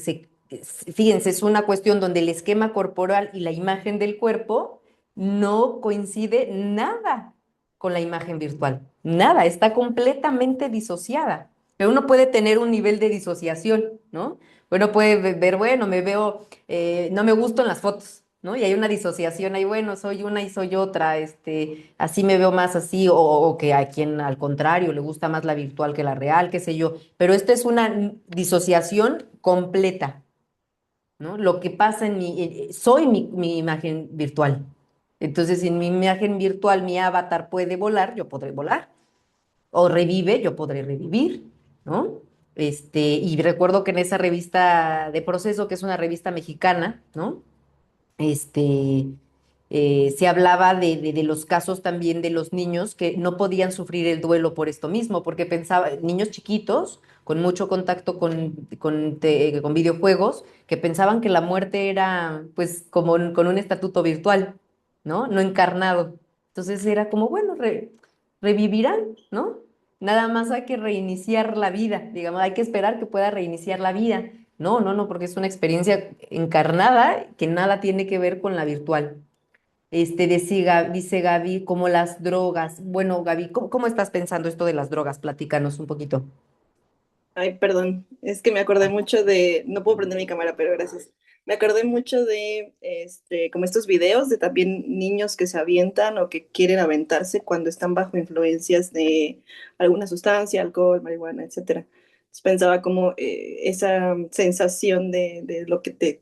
fíjense, es una cuestión donde el esquema corporal y la imagen del cuerpo no coincide nada con la imagen virtual, nada, está completamente disociada. Pero uno puede tener un nivel de disociación, ¿no? Uno puede ver, bueno, me veo, no me gustan las fotos, ¿no? Y hay una disociación ahí, bueno, soy una y soy otra, así me veo más así, o que a quien al contrario le gusta más la virtual que la real, qué sé yo. Pero esta es una disociación completa, ¿no? Lo que pasa en soy mi imagen virtual. Entonces, si en mi imagen virtual mi avatar puede volar, yo podré volar. O revive, yo podré revivir, ¿no? Y recuerdo que en esa revista de Proceso, que es una revista mexicana, ¿no? este, se hablaba de los casos también de los niños que no podían sufrir el duelo por esto mismo, porque pensaba, niños chiquitos, con mucho contacto con videojuegos, que pensaban que la muerte era pues como con un estatuto virtual, ¿no? No encarnado. Entonces era como, bueno, revivirán, ¿no? Nada más hay que reiniciar la vida, digamos, hay que esperar que pueda reiniciar la vida. No, porque es una experiencia encarnada que nada tiene que ver con la virtual. Dice Gaby, como las drogas. Bueno, Gaby, ¿cómo estás pensando esto de las drogas? Platícanos un poquito. Ay, perdón, es que me acordé mucho de, no puedo prender mi cámara, pero gracias. Me acordé mucho de, como estos videos de también niños que se avientan o que quieren aventarse cuando están bajo influencias de alguna sustancia, alcohol, marihuana, etcétera. Entonces pensaba como esa sensación de lo que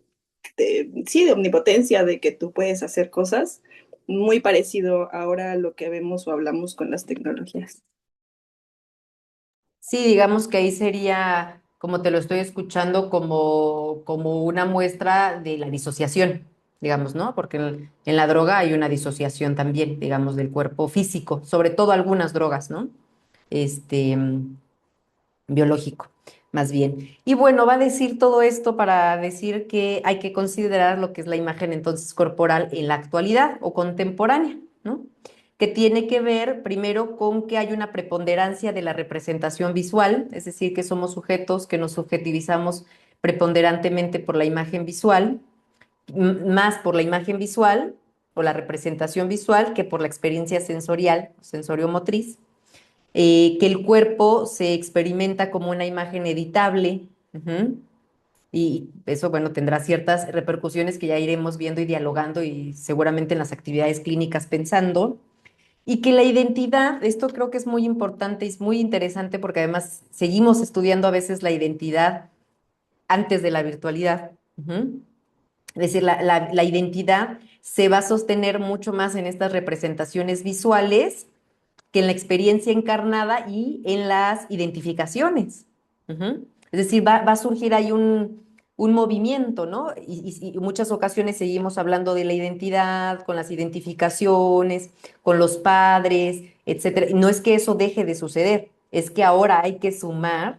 sí, de omnipotencia, de que tú puedes hacer cosas, muy parecido ahora a lo que vemos o hablamos con las tecnologías. Sí, digamos que ahí sería como te lo estoy escuchando, como una muestra de la disociación, digamos, ¿no? Porque en la droga hay una disociación también, digamos, del cuerpo físico, sobre todo algunas drogas, ¿no? Este, biológico, más bien. Y bueno, va a decir todo esto para decir que hay que considerar lo que es la imagen entonces corporal en la actualidad o contemporánea, ¿no? Que tiene que ver primero con que hay una preponderancia de la representación visual, es decir, que somos sujetos que nos subjetivizamos preponderantemente por la imagen visual, más por la imagen visual o la representación visual que por la experiencia sensorial, sensoriomotriz, que el cuerpo se experimenta como una imagen editable, ujú, y eso, bueno, tendrá ciertas repercusiones que ya iremos viendo y dialogando y seguramente en las actividades clínicas pensando. Y que la identidad, esto creo que es muy importante y es muy interesante porque además seguimos estudiando a veces la identidad antes de la virtualidad. Ujú. Es decir, la identidad se va a sostener mucho más en estas representaciones visuales que en la experiencia encarnada y en las identificaciones. Ujú. Es decir, va a surgir ahí un movimiento, ¿no? Y muchas ocasiones seguimos hablando de la identidad, con las identificaciones, con los padres, etcétera. Y no es que eso deje de suceder, es que ahora hay que sumar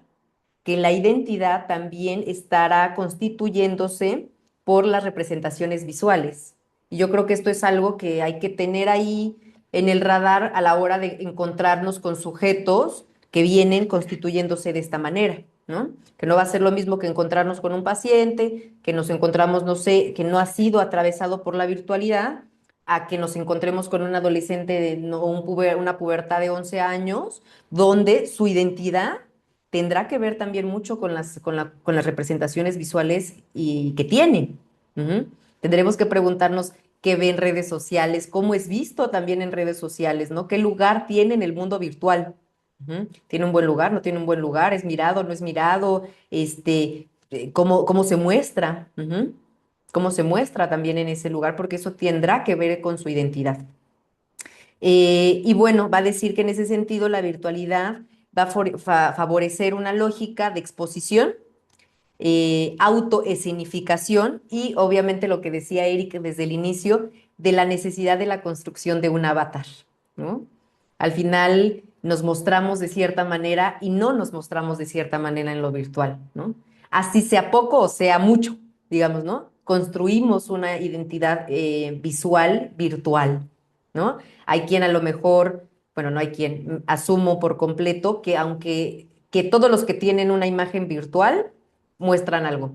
que la identidad también estará constituyéndose por las representaciones visuales. Y yo creo que esto es algo que hay que tener ahí en el radar a la hora de encontrarnos con sujetos que vienen constituyéndose de esta manera, ¿no? Que no va a ser lo mismo que encontrarnos con un paciente, que nos encontramos, no sé, que no ha sido atravesado por la virtualidad, a que nos encontremos con un adolescente de una pubertad de 11 años, donde su identidad tendrá que ver también mucho con con las representaciones visuales y que tienen. Ujú. Tendremos que preguntarnos qué ve en redes sociales, cómo es visto también en redes sociales, ¿no? ¿Qué lugar tiene en el mundo virtual? Ujú. ¿Tiene un buen lugar? ¿No tiene un buen lugar? ¿Es mirado? ¿No es mirado? ¿Cómo se muestra? Ujú. ¿Cómo se muestra también en ese lugar? Porque eso tendrá que ver con su identidad. Y bueno, va a decir que en ese sentido la virtualidad va a favorecer una lógica de exposición, autoescenificación y obviamente lo que decía Eric desde el inicio, de la necesidad de la construcción de un avatar, ¿no? Al final nos mostramos de cierta manera y no nos mostramos de cierta manera en lo virtual, ¿no? Así sea poco o sea mucho, digamos, ¿no? Construimos una identidad visual virtual, ¿no? Hay quien a lo mejor, bueno, no hay quien, asumo por completo que aunque que todos los que tienen una imagen virtual muestran algo,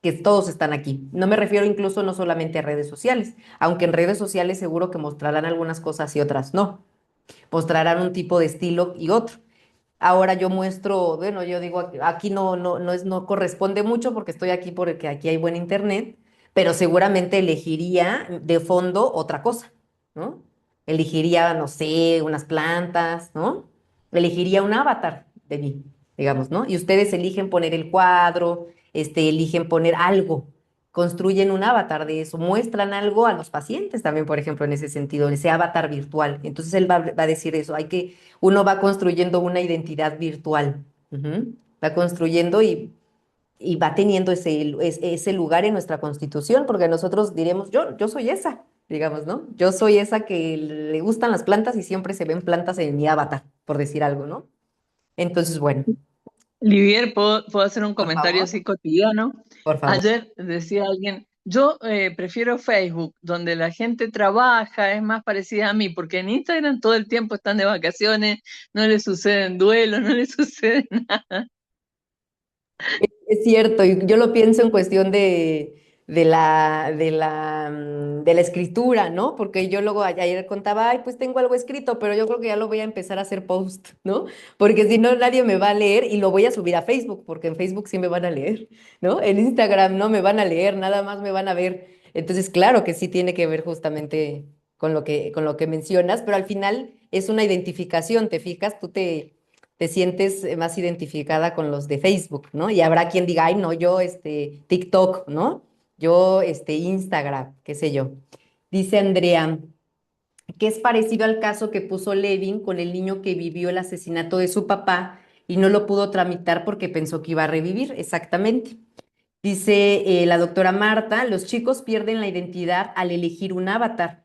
que todos están aquí. No me refiero incluso no solamente a redes sociales, aunque en redes sociales seguro que mostrarán algunas cosas y otras no. Mostrarán un tipo de estilo y otro. Ahora yo muestro, bueno, yo digo, aquí no corresponde mucho porque estoy aquí porque aquí hay buen internet, pero seguramente elegiría de fondo otra cosa, ¿no? Elegiría, no sé, unas plantas, ¿no? Elegiría un avatar de mí, digamos, ¿no? Y ustedes eligen poner el cuadro, eligen poner algo, construyen un avatar de eso, muestran algo a los pacientes también, por ejemplo, en ese sentido, en ese avatar virtual. Entonces él va a decir eso, uno va construyendo una identidad virtual, ujú. Va construyendo y va teniendo ese lugar en nuestra constitución, porque nosotros diremos, yo soy esa, digamos, ¿no? Yo soy esa que le gustan las plantas y siempre se ven plantas en mi avatar, por decir algo, ¿no? Entonces, bueno, Livier, ¿puedo hacer un por comentario favor, así cotidiano? por favor. Ayer decía alguien, yo prefiero Facebook, donde la gente trabaja, es más parecida a mí, porque en Instagram todo el tiempo están de vacaciones, no les suceden duelos, no les sucede nada. Es cierto, y yo lo pienso en cuestión de la escritura, ¿no? Porque yo luego ayer contaba, ay, pues tengo algo escrito, pero yo creo que ya lo voy a empezar a hacer post, ¿no? Porque si no, nadie me va a leer y lo voy a subir a Facebook, porque en Facebook sí me van a leer, ¿no? En Instagram no me van a leer, nada más me van a ver. Entonces, claro que sí tiene que ver justamente con lo que mencionas, pero al final es una identificación, ¿te fijas? Te sientes más identificada con los de Facebook, ¿no? Y habrá quien diga, ay, no, yo, TikTok, ¿no? Yo, Instagram, qué sé yo. Dice Andrea, que es parecido al caso que puso Levin con el niño que vivió el asesinato de su papá y no lo pudo tramitar porque pensó que iba a revivir, exactamente. Dice la doctora Marta, los chicos pierden la identidad al elegir un avatar.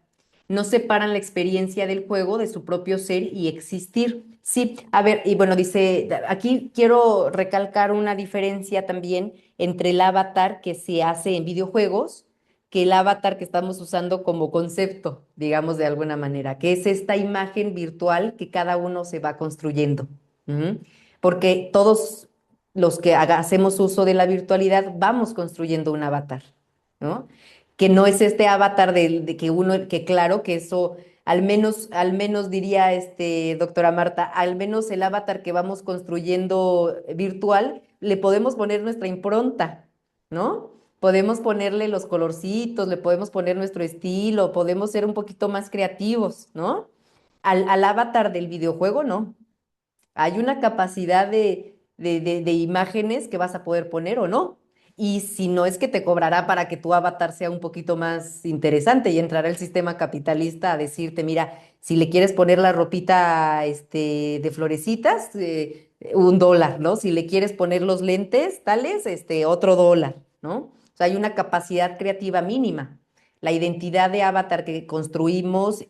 No separan la experiencia del juego de su propio ser y existir. Sí, a ver, y bueno, dice, aquí quiero recalcar una diferencia también entre el avatar que se hace en videojuegos que el avatar que estamos usando como concepto, digamos de alguna manera, que es esta imagen virtual que cada uno se va construyendo. ¿Mm? Porque todos los que hacemos uso de la virtualidad vamos construyendo un avatar, ¿no? Que no es este avatar de que uno, que claro que eso, al menos diría doctora Marta, al menos el avatar que vamos construyendo virtual, le podemos poner nuestra impronta, ¿no? Podemos ponerle los colorcitos, le podemos poner nuestro estilo, podemos ser un poquito más creativos, ¿no? Al avatar del videojuego, no. Hay una capacidad de imágenes que vas a poder poner o no. Y si no es que te cobrará para que tu avatar sea un poquito más interesante y entrará el sistema capitalista a decirte, mira, si le quieres poner la ropita de florecitas, $1, ¿no? Si le quieres poner los lentes tales, otro dólar, ¿no? O sea, hay una capacidad creativa mínima. La identidad de avatar que construimos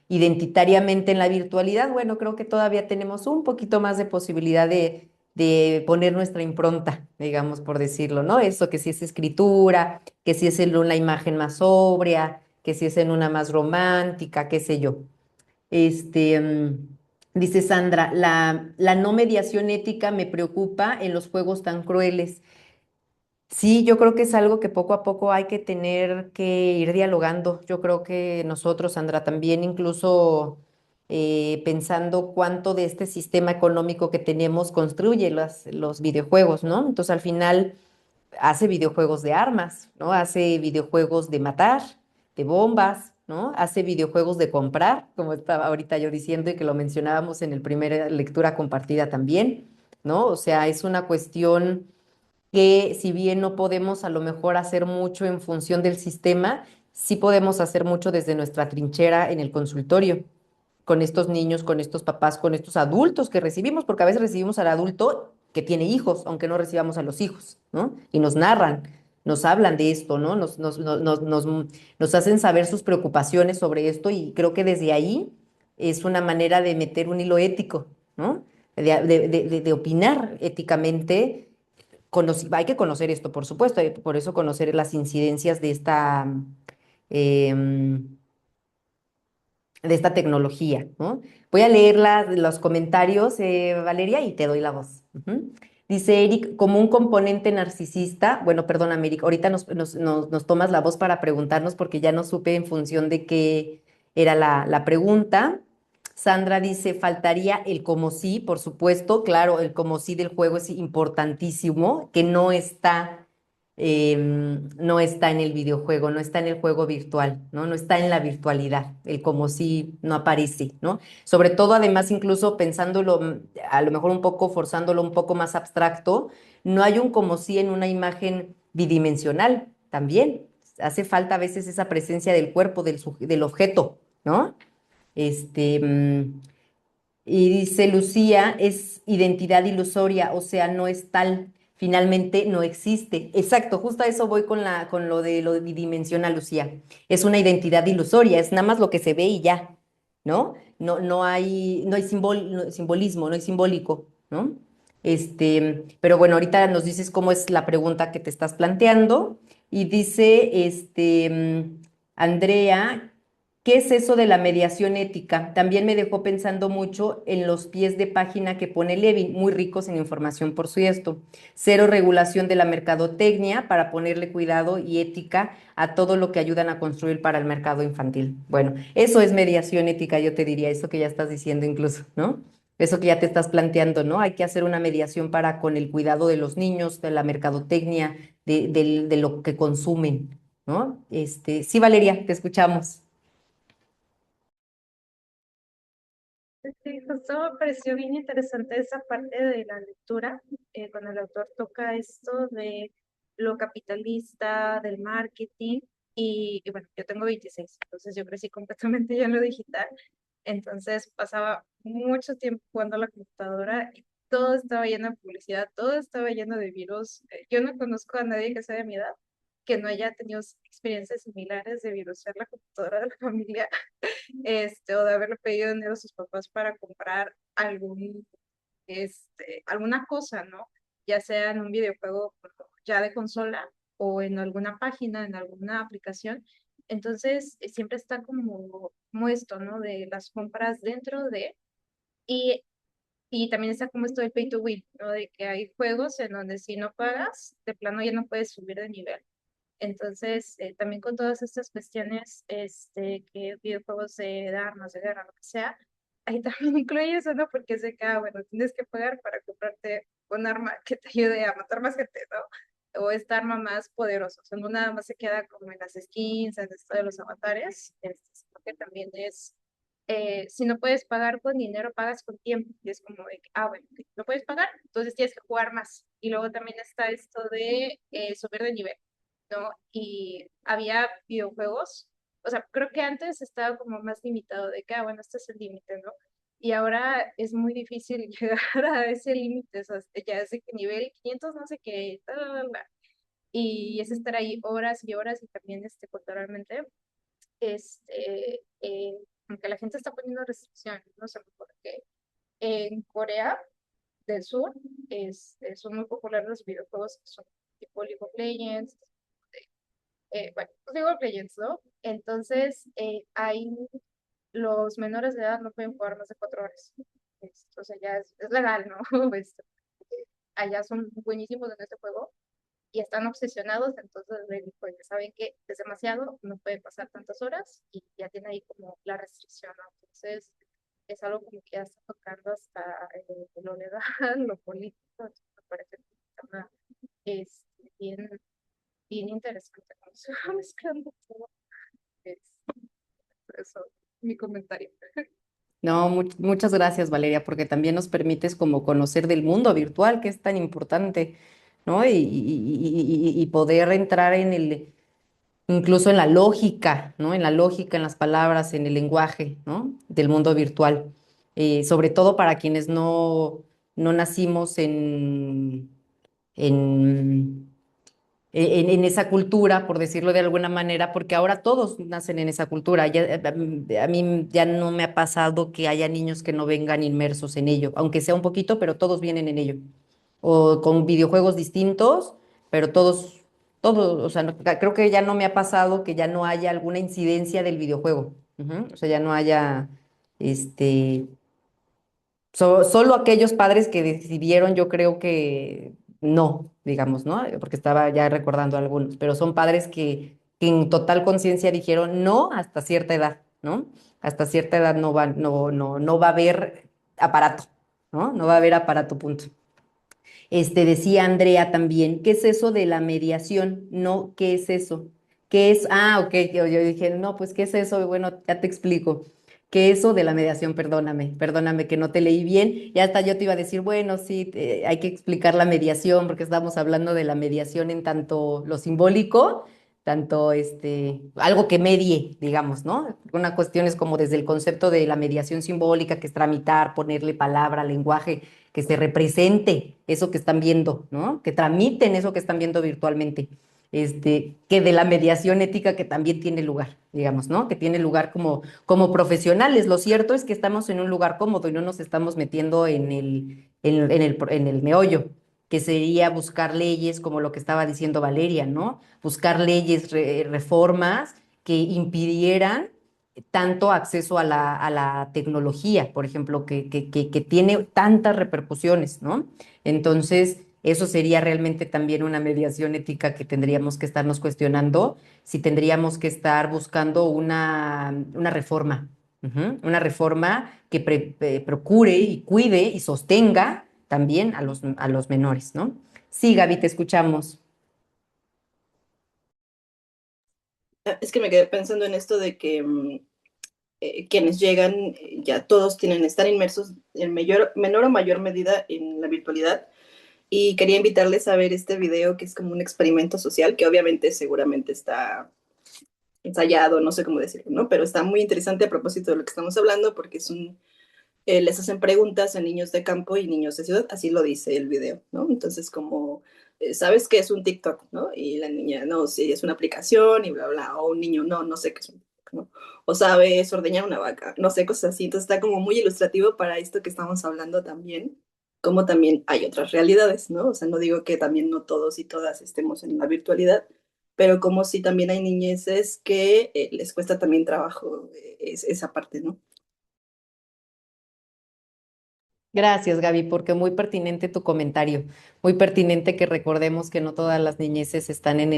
identitariamente en la virtualidad, bueno, creo que todavía tenemos un poquito más de posibilidad de poner nuestra impronta, digamos, por decirlo, ¿no? Eso que si es escritura, que si es en una imagen más sobria, que si es en una más romántica, qué sé yo. Este, mm, dice Sandra, la no mediación ética me preocupa en los juegos tan crueles. Sí, yo creo que es algo que poco a poco hay que tener que ir dialogando. Yo creo que nosotros, Sandra, también incluso pensando cuánto de este sistema económico que tenemos construye los videojuegos, ¿no? Entonces, al final hace videojuegos de armas, ¿no? Hace videojuegos de matar, de bombas, ¿no? Hace videojuegos de comprar, como estaba ahorita yo diciendo y que lo mencionábamos en el primera lectura compartida también, ¿no? O sea, es una cuestión que si bien no podemos a lo mejor hacer mucho en función del sistema, sí podemos hacer mucho desde nuestra trinchera en el consultorio, con estos niños, con estos papás, con estos adultos que recibimos, porque a veces recibimos al adulto que tiene hijos, aunque no recibamos a los hijos, ¿no? Y nos narran, nos hablan de esto, ¿no? Nos hacen saber sus preocupaciones sobre esto y creo que desde ahí es una manera de meter un hilo ético, ¿no? De opinar éticamente hay que conocer esto, por supuesto, hay por eso conocer las incidencias em, de esta tecnología, ¿no? Voy a leer los comentarios, Valeria, y te doy la voz. Ujú. Dice Eric, como un componente narcisista, bueno, perdóname, Eric, ahorita nos tomas la voz para preguntarnos porque ya no supe en función de qué era la pregunta. Sandra dice, faltaría el como sí, por supuesto, claro, el como sí del juego es importantísimo, que no está en el videojuego, no está en el juego virtual, ¿no? No está en la virtualidad, el como sí no aparece, ¿no? Sobre todo, además, incluso pensándolo, a lo mejor un poco, forzándolo un poco más abstracto, no hay un como sí en una imagen bidimensional también. Hace falta a veces esa presencia del cuerpo, del objeto, ¿no? Este, mm, y dice Lucía, es identidad ilusoria, o sea, no es tal, finalmente no existe. Exacto, justo a eso voy con lo bidimensional, Lucía. Es una identidad ilusoria, es nada más lo que se ve y ya, ¿no? No hay simbolismo, no hay simbólico, ¿no? Pero bueno, ahorita nos dices cómo es la pregunta que te estás planteando. Y dice, Andrea, ¿qué es eso de la mediación ética? También me dejó pensando mucho en los pies de página que pone Levin, muy ricos en información por cierto. Cero regulación de la mercadotecnia para ponerle cuidado y ética a todo lo que ayudan a construir para el mercado infantil. Bueno, eso es mediación ética, yo te diría, eso que ya estás diciendo incluso, ¿no? Eso que ya te estás planteando, ¿no? Hay que hacer una mediación para con el cuidado de los niños, de la mercadotecnia, de lo que consumen, ¿no? Sí, Valeria, te escuchamos. Sí, justo me pareció bien interesante esa parte de la lectura, cuando el autor toca esto de lo capitalista, del marketing, y bueno, yo tengo 26, entonces yo crecí completamente ya en lo digital, entonces pasaba mucho tiempo jugando a la computadora todo estaba lleno de publicidad, todo estaba lleno de virus. Yo no conozco a nadie que sea de mi edad que no haya tenido experiencias similares de virusear la computadora de la familia, o de haberle pedido dinero a sus papás para comprar alguna cosa, ¿no? Ya sea en un videojuego ya de consola o en alguna página, en alguna aplicación. Entonces, siempre está como esto, ¿no? De las compras dentro de, y, y también está como esto del pay to win, ¿no? De que hay juegos en donde si no pagas, de plano ya no puedes subir de nivel. Entonces, también con todas estas cuestiones, que videojuegos de armas, de guerra, lo que sea, ahí también incluye eso, ¿no? Porque sé que, bueno, tienes que pagar para comprarte un arma que te ayude a matar más gente, ¿no? O esta arma más poderosa. O sea, no nada más se queda como en las skins, en esto de los avatares, sino que también es, si no puedes pagar con dinero, pagas con tiempo. Y es como de que, bueno, no puedes pagar, entonces tienes que jugar más. Y luego también está esto de subir de nivel, ¿no? Y había videojuegos, o sea, creo que antes estaba como más limitado de que, bueno, este es el límite, ¿no? Y ahora es muy difícil llegar a ese límite, o sea, ya es de que nivel 500 no sé qué, y es estar ahí horas y horas y también, culturalmente, aunque la gente está poniendo restricciones, no sé, porque en Corea del Sur son muy populares los videojuegos que son tipo League of Legends, bueno, pues League of Legends, ¿no? Entonces, los menores de edad no pueden jugar más de 4 horas. O sea, ya es legal, ¿no? Allá son buenísimos en este juego y están obsesionados, entonces pues, saben que es demasiado, no pueden pasar tantas horas y ya tiene ahí como la restricción, ¿no? Entonces, es algo como que ya está tocando hasta lo legal, lo político, entonces me parece un tema bien, bien interesante cómo se va mezclando todo. Es, eso, mi comentario. No, muchas gracias, Valeria, porque también nos permites como conocer del mundo virtual, que es tan importante, ¿no? Y poder entrar incluso en la lógica, ¿no? En la lógica, en las palabras, en el lenguaje, ¿no? Del mundo virtual. Sobre todo para quienes no nacimos en, en esa cultura, por decirlo de alguna manera, porque ahora todos nacen en esa cultura. Ya, a mí ya no me ha pasado que haya niños que no vengan inmersos en ello, aunque sea un poquito, pero todos vienen en ello. O con videojuegos distintos, pero todos, o sea, creo que ya no me ha pasado que ya no haya alguna incidencia del videojuego. Ujú. O sea, ya no haya, este, solo aquellos padres que decidieron, yo creo que no, digamos, ¿no? Porque estaba ya recordando algunos, pero son padres que en total conciencia dijeron no hasta cierta edad, ¿no? Hasta cierta edad no va a haber aparato, ¿no? No va a haber aparato, punto. Decía Andrea también, ¿qué es eso de la mediación? No, ¿qué es eso? ¿Qué es? Ah, ok, yo dije, no, pues, ¿qué es eso? Y bueno, ya te explico. ¿Qué es eso de la mediación? Perdóname que no te leí bien. Ya hasta yo te iba a decir, bueno, sí, hay que explicar la mediación, porque estamos hablando de la mediación en tanto lo simbólico, tanto algo que medie, digamos, ¿no? Una cuestión es como desde el concepto de la mediación simbólica, que es tramitar, ponerle palabra, lenguaje que se represente eso que están viendo, ¿no? Que tramiten eso que están viendo virtualmente. Que de la mediación ética que también tiene lugar, digamos, ¿no? Que tiene lugar como profesionales. Lo cierto es que estamos en un lugar cómodo y no nos estamos metiendo en el meollo, que sería buscar leyes como lo que estaba diciendo Valeria, ¿no? Buscar leyes, reformas que impidieran tanto acceso a la tecnología, por ejemplo, que tiene tantas repercusiones, ¿no? Entonces, eso sería realmente también una mediación ética que tendríamos que estarnos cuestionando, si tendríamos que estar buscando una reforma, una reforma que procure y cuide y sostenga también a los menores, ¿no? Sí, Gaby, te escuchamos. Es que me quedé pensando en esto de que quienes llegan, ya todos están inmersos en menor o mayor medida en la virtualidad. Y quería invitarles a ver este video que es como un experimento social, que obviamente seguramente está ensayado, no sé cómo decirlo, ¿no? Pero está muy interesante a propósito de lo que estamos hablando, porque es les hacen preguntas a niños de campo y niños de ciudad, así lo dice el video, ¿no? Entonces, como, ¿sabes qué es un TikTok, no? Y la niña, no, sí, es una aplicación y bla, bla, o un niño, no, no sé qué es un TikTok, ¿no? O sabes ordeñar una vaca, no sé, cosas así. Entonces está como muy ilustrativo para esto que estamos hablando también, como también hay otras realidades, ¿no? O sea, no digo que también no todos y todas estemos en la virtualidad, pero como si también hay niñeces que les cuesta también trabajo esa parte, ¿no? Gracias, Gaby, porque muy pertinente tu comentario, muy pertinente que recordemos que no todas las niñeces están en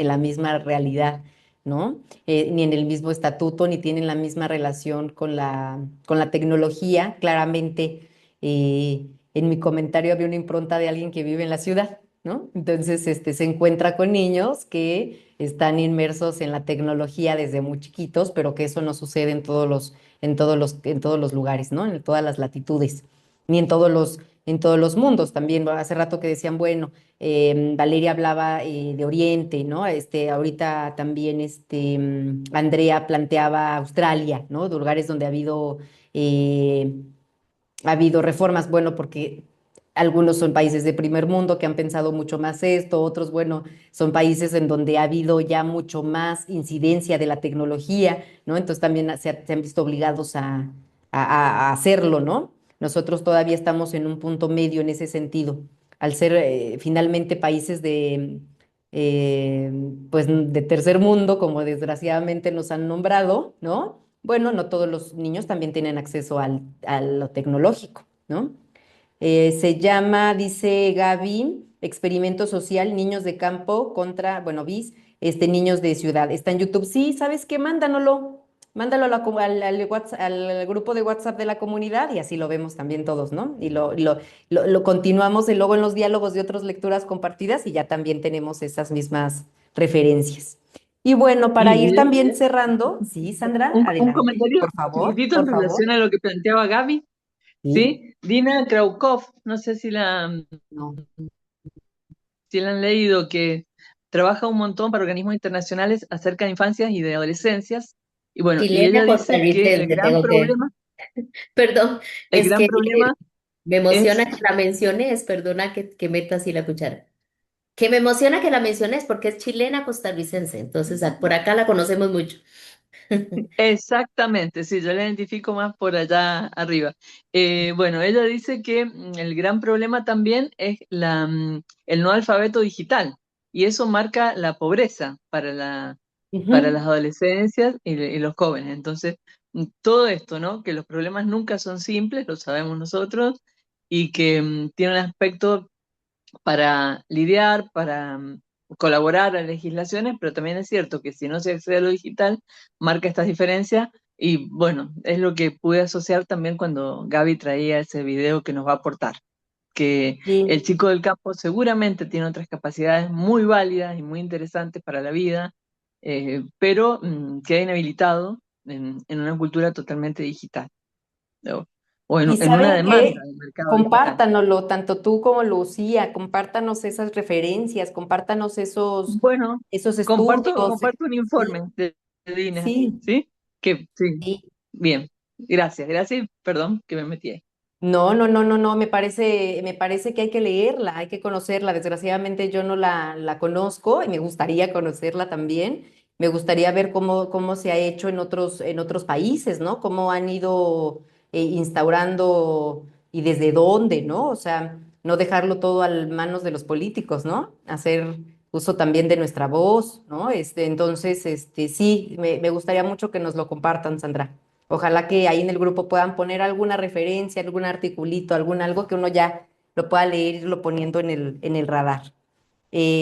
la misma realidad, ¿no? Ni en el mismo estatuto, ni tienen la misma relación con la tecnología. Claramente, en mi comentario había una impronta de alguien que vive en la ciudad, ¿no? Entonces, se encuentra con niños que están inmersos en la tecnología desde muy chiquitos, pero que eso no sucede en todos los lugares, ¿no? En todas las latitudes ni en todos los mundos también. Hace rato que decían, bueno, Valeria hablaba de Oriente, ¿no? Ahorita también Andrea planteaba Australia, ¿no? De lugares donde eh, ha habido reformas, bueno, porque algunos son países de primer mundo que han pensado mucho más esto, otros, bueno, son países en donde ha habido ya mucho más incidencia de la tecnología, ¿no? Entonces también se han visto obligados a hacerlo, ¿no? Nosotros todavía estamos en un punto medio en ese sentido, al ser finalmente países eh, pues, de tercer mundo, como desgraciadamente nos han nombrado, ¿no? Bueno, no todos los niños también tienen acceso a lo tecnológico, ¿no? Se llama, dice Gaby, Experimento Social, Niños de Campo contra, bueno, BIS, niños de ciudad. Está en YouTube. Sí, ¿sabes qué? Mándalo al grupo de WhatsApp de la comunidad y así lo vemos también todos, ¿no? Y lo continuamos y luego en los diálogos de otras lecturas compartidas y ya también tenemos esas mismas referencias. Y bueno, para Y ir Miguel, también cerrando, sí, Sandra, un adelante, comentario por favor, chiquitito en por favor. relación a lo que planteaba Gaby, Sí, ¿sí? Dina Kraukov, no sé no. si la han leído, que trabaja un montón para organismos internacionales acerca de infancias y de adolescencias. Y bueno, y ella Chilena dice que costarricense, tengo que, perdón, el es gran que problema me es, emociona que la menciones, perdona que meta así la cuchara. Que me emociona que la menciones porque es chilena costarricense, entonces por acá la conocemos mucho. exactamente, sí, yo la identifico más por allá arriba. Bueno, ella dice que el gran problema también es el no alfabeto digital, y eso marca la pobreza para las Ujú. adolescencias y los jóvenes. Entonces, todo esto, ¿no? Que los problemas nunca son simples, lo sabemos nosotros, y que tiene un aspecto para lidiar, para colaborar a legislaciones, pero también es cierto que si no se accede a lo digital, marca estas diferencias. Y bueno, es lo que pude asociar también cuando Gaby traía ese video que nos va a aportar, que el Sí. chico del campo seguramente tiene otras capacidades muy válidas y muy interesantes para la vida, pero queda inhabilitado en una cultura totalmente digital, ¿no? O Y en una ¿saben demanda qué? del mercado digital. Compártanoslo, tanto tú como Lucía, compártanos esas referencias, compártanos Bueno, esos estudios. comparto un Sí, informe de Dina, sí, ¿sí? Que sí, sí. bien. Gracias y perdón que me metí ahí. No, no, no, no, no, me parece que hay que leerla, hay que conocerla. Desgraciadamente yo no la conozco y me gustaría conocerla también. Me gustaría ver cómo se ha hecho en otros países, ¿no? Cómo han ido instaurando y desde dónde, ¿no? O sea, no dejarlo todo a manos de los políticos, ¿no? Hacer uso también de nuestra voz, ¿no? Entonces, sí, me gustaría mucho que nos lo compartan, Sandra. Ojalá que ahí en el grupo puedan poner alguna referencia, algún articulito, algún algo que uno ya lo pueda leer y irlo poniendo en el radar.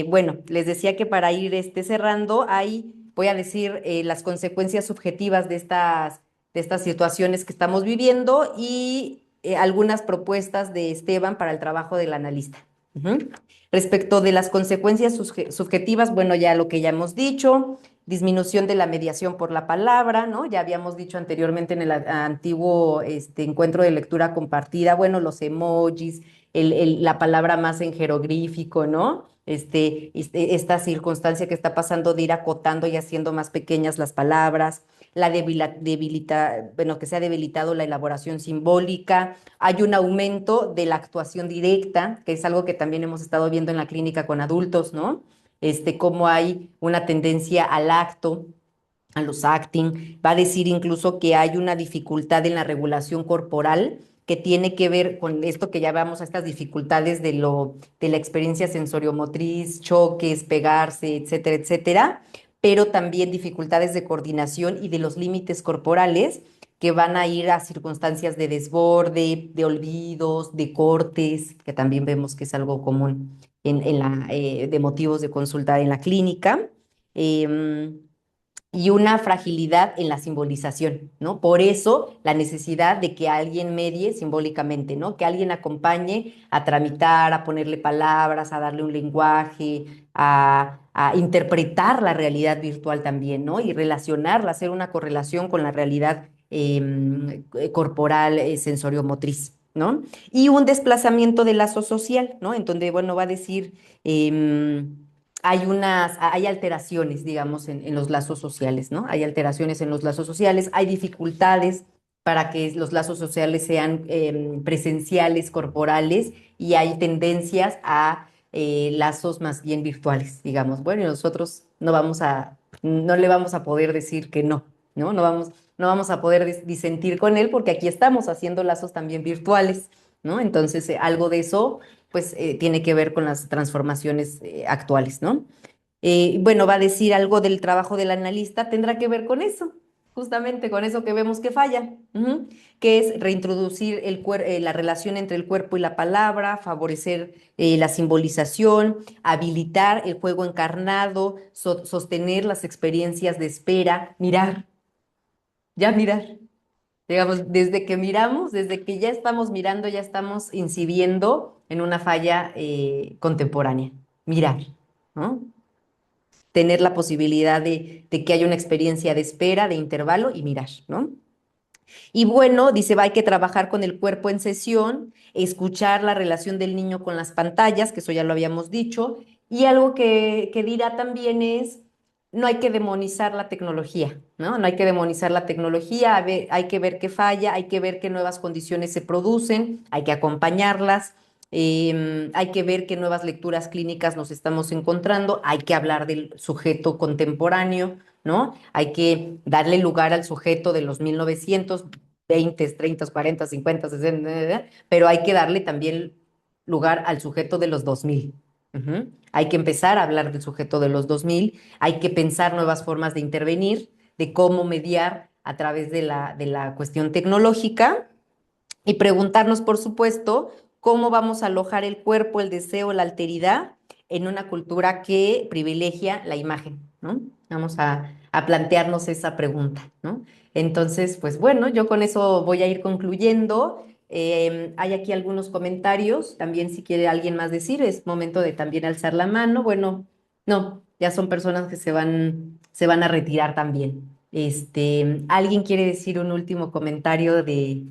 Bueno, les decía que para ir cerrando, ahí voy a decir las consecuencias subjetivas de estas situaciones que estamos viviendo y algunas propuestas de Esteban para el trabajo del analista. Ujú. Respecto de las consecuencias subjetivas, bueno, ya lo que ya hemos dicho, disminución de la mediación por la palabra, ¿no? Ya habíamos dicho anteriormente en el antiguo encuentro de lectura compartida, bueno, los emojis, la palabra más en jeroglífico, ¿no? Esta circunstancia que está pasando de ir acotando y haciendo más pequeñas las palabras, bueno, que se ha debilitado la elaboración simbólica, hay un aumento de la actuación directa, que es algo que también hemos estado viendo en la clínica con adultos, ¿no? Cómo hay una tendencia al acto, a los acting, va a decir incluso que hay una dificultad en la regulación corporal que tiene que ver con esto que ya vamos a estas dificultades de la experiencia sensoriomotriz, choques, pegarse, etcétera, etcétera, pero también dificultades de coordinación y de los límites corporales que van a ir a circunstancias de desborde, de olvidos, de cortes, que también vemos que es algo común de motivos de consulta en la clínica. Em, y una fragilidad en la simbolización, ¿no? Por eso la necesidad de que alguien medie simbólicamente, ¿no? Que alguien acompañe a tramitar, a ponerle palabras, a darle un lenguaje, a interpretar la realidad virtual también, ¿no? Y relacionarla, hacer una correlación con la realidad corporal, sensoriomotriz, ¿no? Y un desplazamiento del lazo social, ¿no? En donde, bueno, va a decir... hay alteraciones, digamos, en los lazos sociales, ¿no? Hay alteraciones en los lazos sociales, hay dificultades para que los lazos sociales sean presenciales, corporales, y hay tendencias a lazos más bien virtuales, digamos. Bueno, y nosotros no le vamos a poder decir que no, ¿no? No vamos a poder disentir con él porque aquí estamos haciendo lazos también virtuales, ¿no? Entonces, algo de eso pues tiene que ver con las transformaciones actuales, ¿no? Bueno, va a decir algo del trabajo del analista, tendrá que ver con eso, justamente con eso que vemos que falla, que es reintroducir la relación entre el cuerpo y la palabra, favorecer la simbolización, habilitar el juego encarnado, sostener las experiencias de espera, mirar, ya mirar. Digamos, desde que miramos, desde que ya estamos mirando, ya estamos incidiendo en una falla contemporánea. Mirar, ¿no? Tener la posibilidad de que haya una experiencia de espera, de intervalo y mirar, ¿no? Y bueno, dice, hay que trabajar con el cuerpo en sesión, escuchar la relación del niño con las pantallas, que eso ya lo habíamos dicho, y algo que dirá también es, no hay que demonizar la tecnología, ¿no? No hay que demonizar la tecnología, hay que ver qué falla, hay que ver qué nuevas condiciones se producen, hay que acompañarlas, hay que ver qué nuevas lecturas clínicas nos estamos encontrando, hay que hablar del sujeto contemporáneo, ¿no? Hay que darle lugar al sujeto de los 1900, 20, 30, 40, 50, 60, pero hay que darle también lugar al sujeto de los 2000. Hay que empezar a hablar del sujeto de los 2000, hay que pensar nuevas formas de intervenir, de cómo mediar a través de la cuestión tecnológica y preguntarnos, por supuesto, cómo vamos a alojar el cuerpo, el deseo, la alteridad en una cultura que privilegia la imagen, ¿no? Vamos a plantearnos esa pregunta, ¿no? Entonces, pues bueno, yo con eso voy a ir concluyendo. Hay aquí algunos comentarios, también si quiere alguien más decir, es momento de también alzar la mano. Bueno, no, ya son personas que se van a retirar también. ¿Alguien quiere decir un último comentario de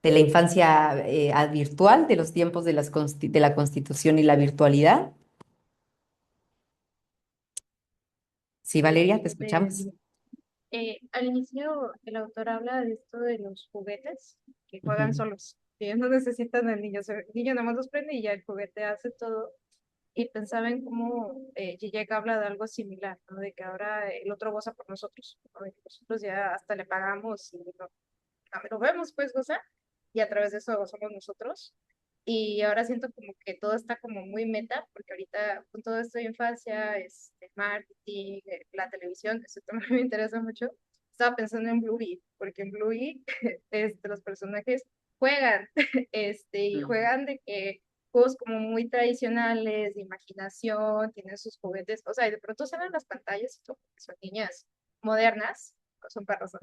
la infancia virtual, de los tiempos de la Constitución y la virtualidad? Sí, Valeria, te Este, escuchamos. al inicio, el autor habla de esto de los juguetes que juegan Ujú. solos, que ellos no necesitan al niño, el niño nada más los prende y ya el juguete hace todo. Y pensaba en cómo Zizek habla de algo similar, ¿no? De que ahora el otro goza por nosotros, ¿no? De que nosotros ya hasta le pagamos y lo vemos, pues goza, y a través de eso gozamos nosotros. Y ahora siento como que todo está como muy meta, porque ahorita con todo esto de infancia, marketing, la televisión, que eso también me interesa mucho, estaba pensando en Bluey, porque en Bluey los personajes juegan, y juegan de que juegos como muy tradicionales, de imaginación, tienen sus juguetes, o sea, y de pronto se ven las pantallas y todo, porque son niñas modernas, son perros, ¿no?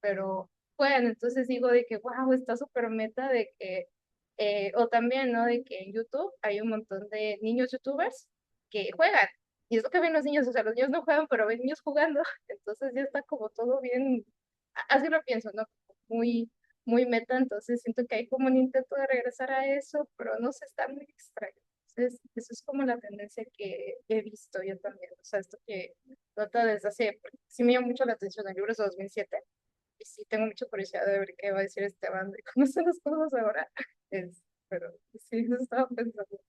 Pero juegan, entonces digo de que, wow, está súper meta de que o también, ¿no? De que en YouTube hay un montón de niños youtubers que juegan. Y es lo que ven los niños, o sea, los niños no juegan, pero ven niños jugando. Entonces ya está como todo bien, así lo pienso, ¿no? Muy, muy meta, entonces siento que hay como un intento de regresar a eso, pero no sé, está muy extraño. Entonces, eso es como la tendencia que he visto yo también, o sea, esto que trata desde hace, porque sí me llama mucho la atención el libro es de 2007, y sí tengo mucha curiosidad de ver qué va a decir Esteban de cómo están las cosas ahora. Pero sí, eso estaba pensando.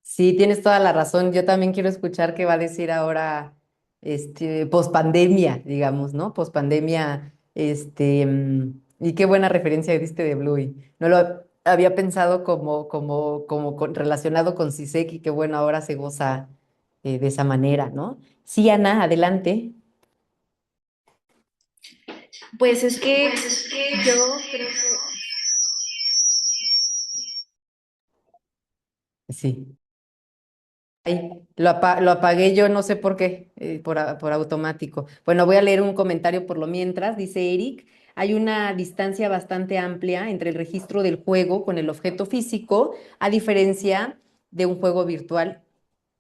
Sí, tienes toda la razón. Yo también quiero escuchar qué va a decir ahora, pospandemia, digamos, ¿no? Pospandemia, y qué buena referencia diste de Bluey. No lo había pensado relacionado con CISEC y qué bueno, ahora se goza de esa manera, ¿no? Sí, Ana, adelante. Pues es que yo creo que Sí. Ay, lo apagué yo, no sé por qué, por automático. Bueno, voy a leer un comentario por lo mientras. Dice Eric, hay una distancia bastante amplia entre el registro del juego con el objeto físico, a diferencia de un juego virtual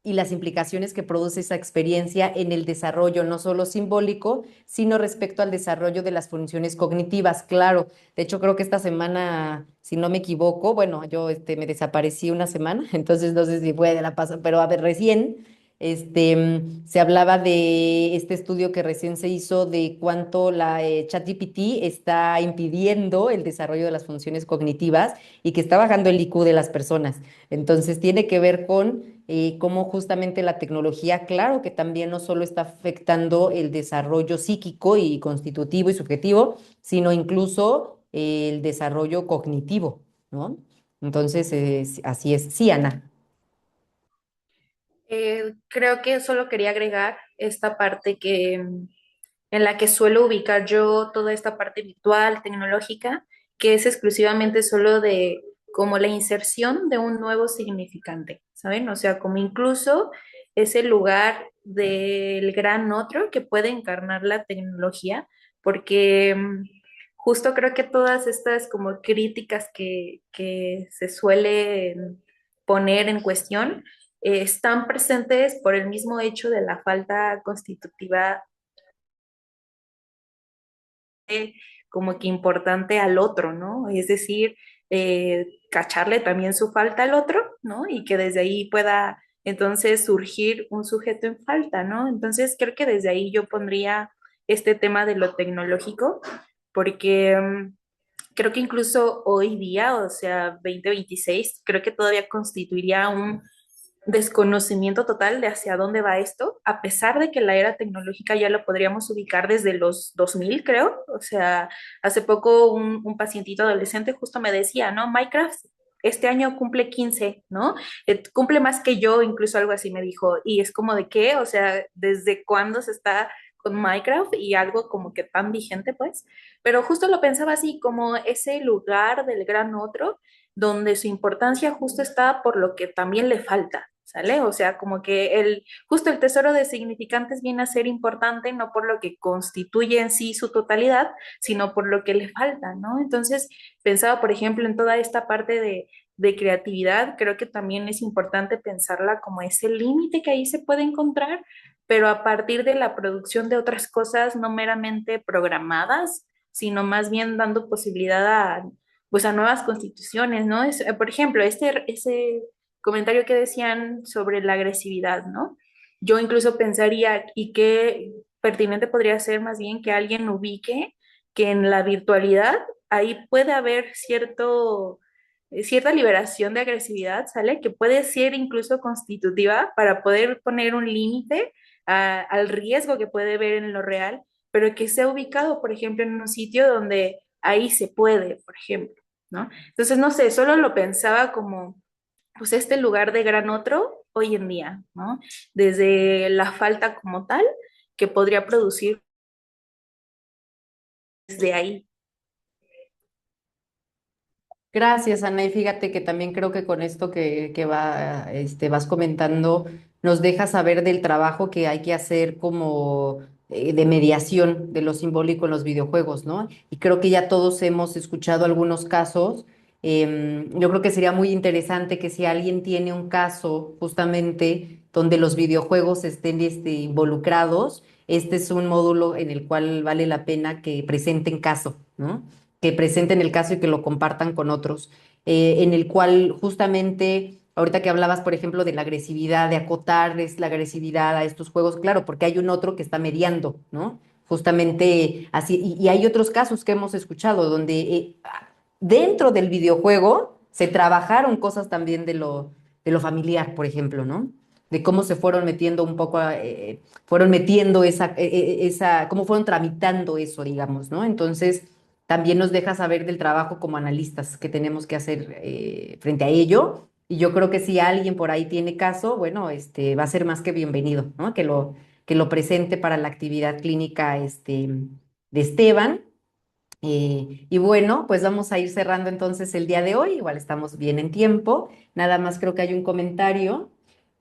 y las implicaciones que produce esa experiencia en el desarrollo, no solo simbólico, sino respecto al desarrollo de las funciones cognitivas. Claro, de hecho creo que esta semana, si no me equivoco, bueno, yo me desaparecí una semana, entonces no sé si fue de la pasada, pero a ver, recién se hablaba de este estudio que recién se hizo de cuánto la ChatGPT está impidiendo el desarrollo de las funciones cognitivas y que está bajando el IQ de las personas. Entonces tiene que ver con cómo justamente la tecnología, claro que también no solo está afectando el desarrollo psíquico y constitutivo y subjetivo, sino incluso el desarrollo cognitivo, ¿no? Entonces, así es. Sí, Ana. creo que solo quería agregar esta parte en la que suelo ubicar yo toda esta parte virtual, tecnológica, que es exclusivamente solo de como la inserción de un nuevo significante, ¿saben? O sea, como incluso ese lugar del gran otro que puede encarnar la tecnología, porque justo creo que todas estas como críticas que se suelen poner en cuestión están presentes por el mismo hecho de la falta constitutiva como que importante al otro, ¿no? Es decir, cacharle también su falta al otro, ¿no? Y que desde ahí pueda entonces surgir un sujeto en falta, ¿no? Entonces creo que desde ahí yo pondría este tema de lo tecnológico, porque creo que incluso hoy día, o sea, 2026, creo que todavía constituiría un desconocimiento total de hacia dónde va esto, a pesar de que la era tecnológica ya lo podríamos ubicar desde los 2000, creo. O sea, hace poco un pacientito adolescente justo me decía, ¿no? Minecraft este año cumple 15, ¿no? Cumple más que yo, incluso algo así me dijo. Y es como de qué, o sea, ¿desde cuándo se está con Minecraft y algo como que tan vigente, pues? Pero justo lo pensaba así, como ese lugar del gran otro donde su importancia justo está por lo que también le falta, ¿sale? O sea, como que justo el tesoro de significantes viene a ser importante no por lo que constituye en sí su totalidad, sino por lo que le falta, ¿no? Entonces, pensaba, por ejemplo, en toda esta parte de creatividad, creo que también es importante pensarla como ese límite que ahí se puede encontrar, pero a partir de la producción de otras cosas no meramente programadas, sino más bien dando posibilidad pues a nuevas constituciones, ¿no? Por ejemplo, ese comentario que decían sobre la agresividad, ¿no? Yo incluso pensaría, y qué pertinente podría ser más bien que alguien ubique que en la virtualidad ahí puede haber cierta liberación de agresividad, ¿sale? Que puede ser incluso constitutiva para poder poner un límite al riesgo que puede ver en lo real, pero que sea ubicado, por ejemplo, en un sitio donde ahí se puede, por ejemplo, ¿no? Entonces, no sé, solo lo pensaba como, pues, este lugar de gran otro hoy en día, ¿no? Desde la falta como tal que podría producir desde ahí. Gracias, Ana. Y fíjate que también creo que con esto vas comentando, nos deja saber del trabajo que hay que hacer como de mediación de lo simbólico en los videojuegos, ¿no? Y creo que ya todos hemos escuchado algunos casos. Yo creo que sería muy interesante que si alguien tiene un caso justamente donde los videojuegos estén involucrados, este es un módulo en el cual vale la pena que presenten caso, ¿no? Que presenten el caso y que lo compartan con otros, en el cual justamente Ahorita que hablabas, por ejemplo, de la agresividad, de acotar la agresividad a estos juegos, claro, porque hay un otro que está mediando, ¿no? Justamente así, y hay otros casos que hemos escuchado donde dentro del videojuego se trabajaron cosas también de lo familiar, por ejemplo, ¿no? De cómo se fueron metiendo un poco, fueron metiendo cómo fueron tramitando eso, digamos, ¿no? Entonces, también nos deja saber del trabajo como analistas que tenemos que hacer frente a ello. Y yo creo que si alguien por ahí tiene caso, bueno, va a ser más que bienvenido, ¿no? Que lo presente para la actividad clínica, de Esteban. Y bueno, pues vamos a ir cerrando entonces el día de hoy. Igual estamos bien en tiempo. Nada más creo que hay un comentario.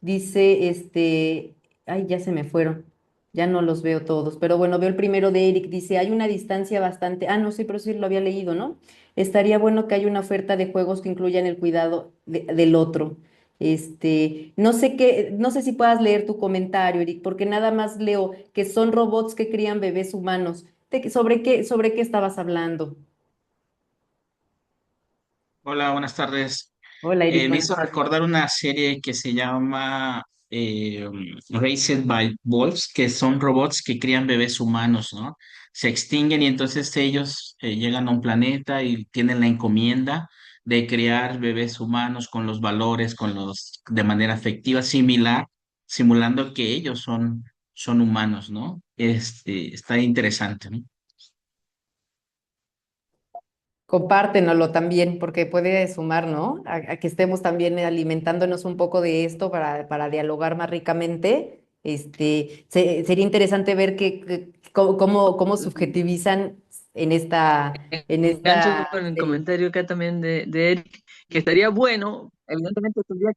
Dice, ay, ya se me fueron. Ya no los veo todos. Pero bueno, veo el primero de Eric. Dice, hay una distancia bastante. Ah, no sé, pero sí lo había leído, ¿no? Estaría bueno que haya una oferta de juegos que incluyan el cuidado del otro. No sé no sé si puedas leer tu comentario, Eric, porque nada más leo que son robots que crían bebés humanos. ¿Sobre qué estabas hablando? Hola, buenas tardes. Hola, Eric, Me buenas hizo tardes. recordar una serie que se llama Raised by Wolves, que son robots que crían bebés humanos, ¿no? Se extinguen y entonces ellos llegan a un planeta y tienen la encomienda de crear bebés humanos con los valores, de manera afectiva, similar, simulando que ellos son humanos, ¿no? Está interesante, ¿no? Compártenoslo también, porque puede sumar, ¿no? A que estemos también alimentándonos un poco de esto para dialogar más ricamente. Sería interesante ver cómo subjetivizan en en Engancho esta con el serie. comentario acá también de Eric, que estaría bueno, evidentemente tendría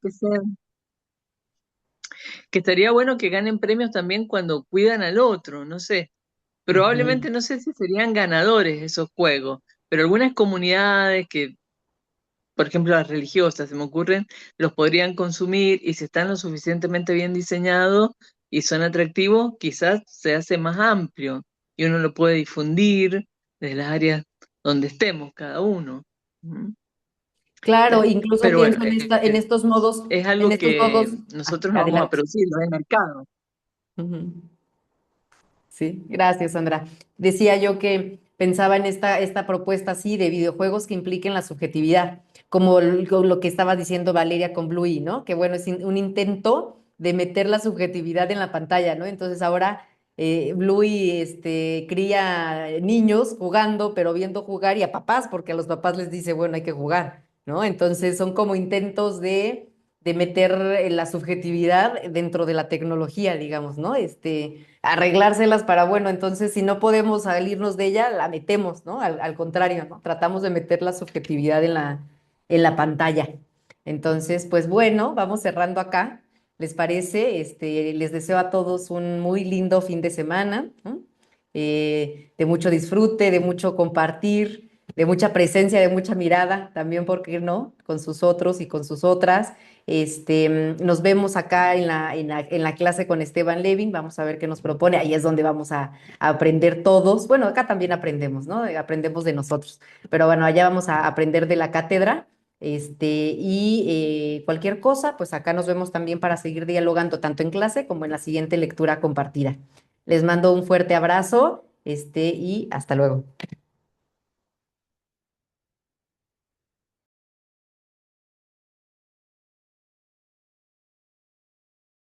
que estaría bueno que ganen premios también cuando cuidan al otro, no sé. Ujú. Probablemente no sé si serían ganadores esos juegos, pero algunas comunidades que, por ejemplo, las religiosas, se me ocurren, los podrían consumir y si están lo suficientemente bien diseñados y son atractivos, quizás se hace más amplio y uno lo puede difundir desde las áreas donde estemos cada uno. ¿Mm? Claro, incluso Pero bueno, pienso en estos modos, es en algo estos que modos. nosotros no vamos a Adelante. producir, no hay mercado. Ujú. Sí, gracias, Sandra. Decía yo que pensaba en esta propuesta así de videojuegos que impliquen la subjetividad, como lo que estaba diciendo Valeria con Bluey, ¿no? Que bueno, es un intento de meter la subjetividad en la pantalla, ¿no? Entonces ahora Bluey cría niños jugando, pero viendo jugar y a papás, porque a los papás les dice, bueno, hay que jugar, ¿no? Entonces son como intentos de meter la subjetividad dentro de la tecnología, digamos, ¿no? Arreglárselas para, bueno, entonces si no podemos salirnos de ella, la metemos, ¿no? Al contrario, ¿no? Tratamos de meter la subjetividad en la pantalla. Entonces, pues bueno, vamos cerrando acá. ¿Les parece? Les deseo a todos un muy lindo fin de semana, ¿no? De mucho disfrute, de mucho compartir, de mucha presencia, de mucha mirada, también, ¿por qué no? Con sus otros y con sus otras. Nos vemos acá en la clase con Esteban Levin, vamos a ver qué nos propone, ahí es donde vamos a aprender todos, bueno, acá también aprendemos, ¿no? Aprendemos de nosotros, pero bueno, allá vamos a aprender de la cátedra, cualquier cosa, pues acá nos vemos también para seguir dialogando tanto en clase como en la siguiente lectura compartida. Les mando un fuerte abrazo, y hasta luego.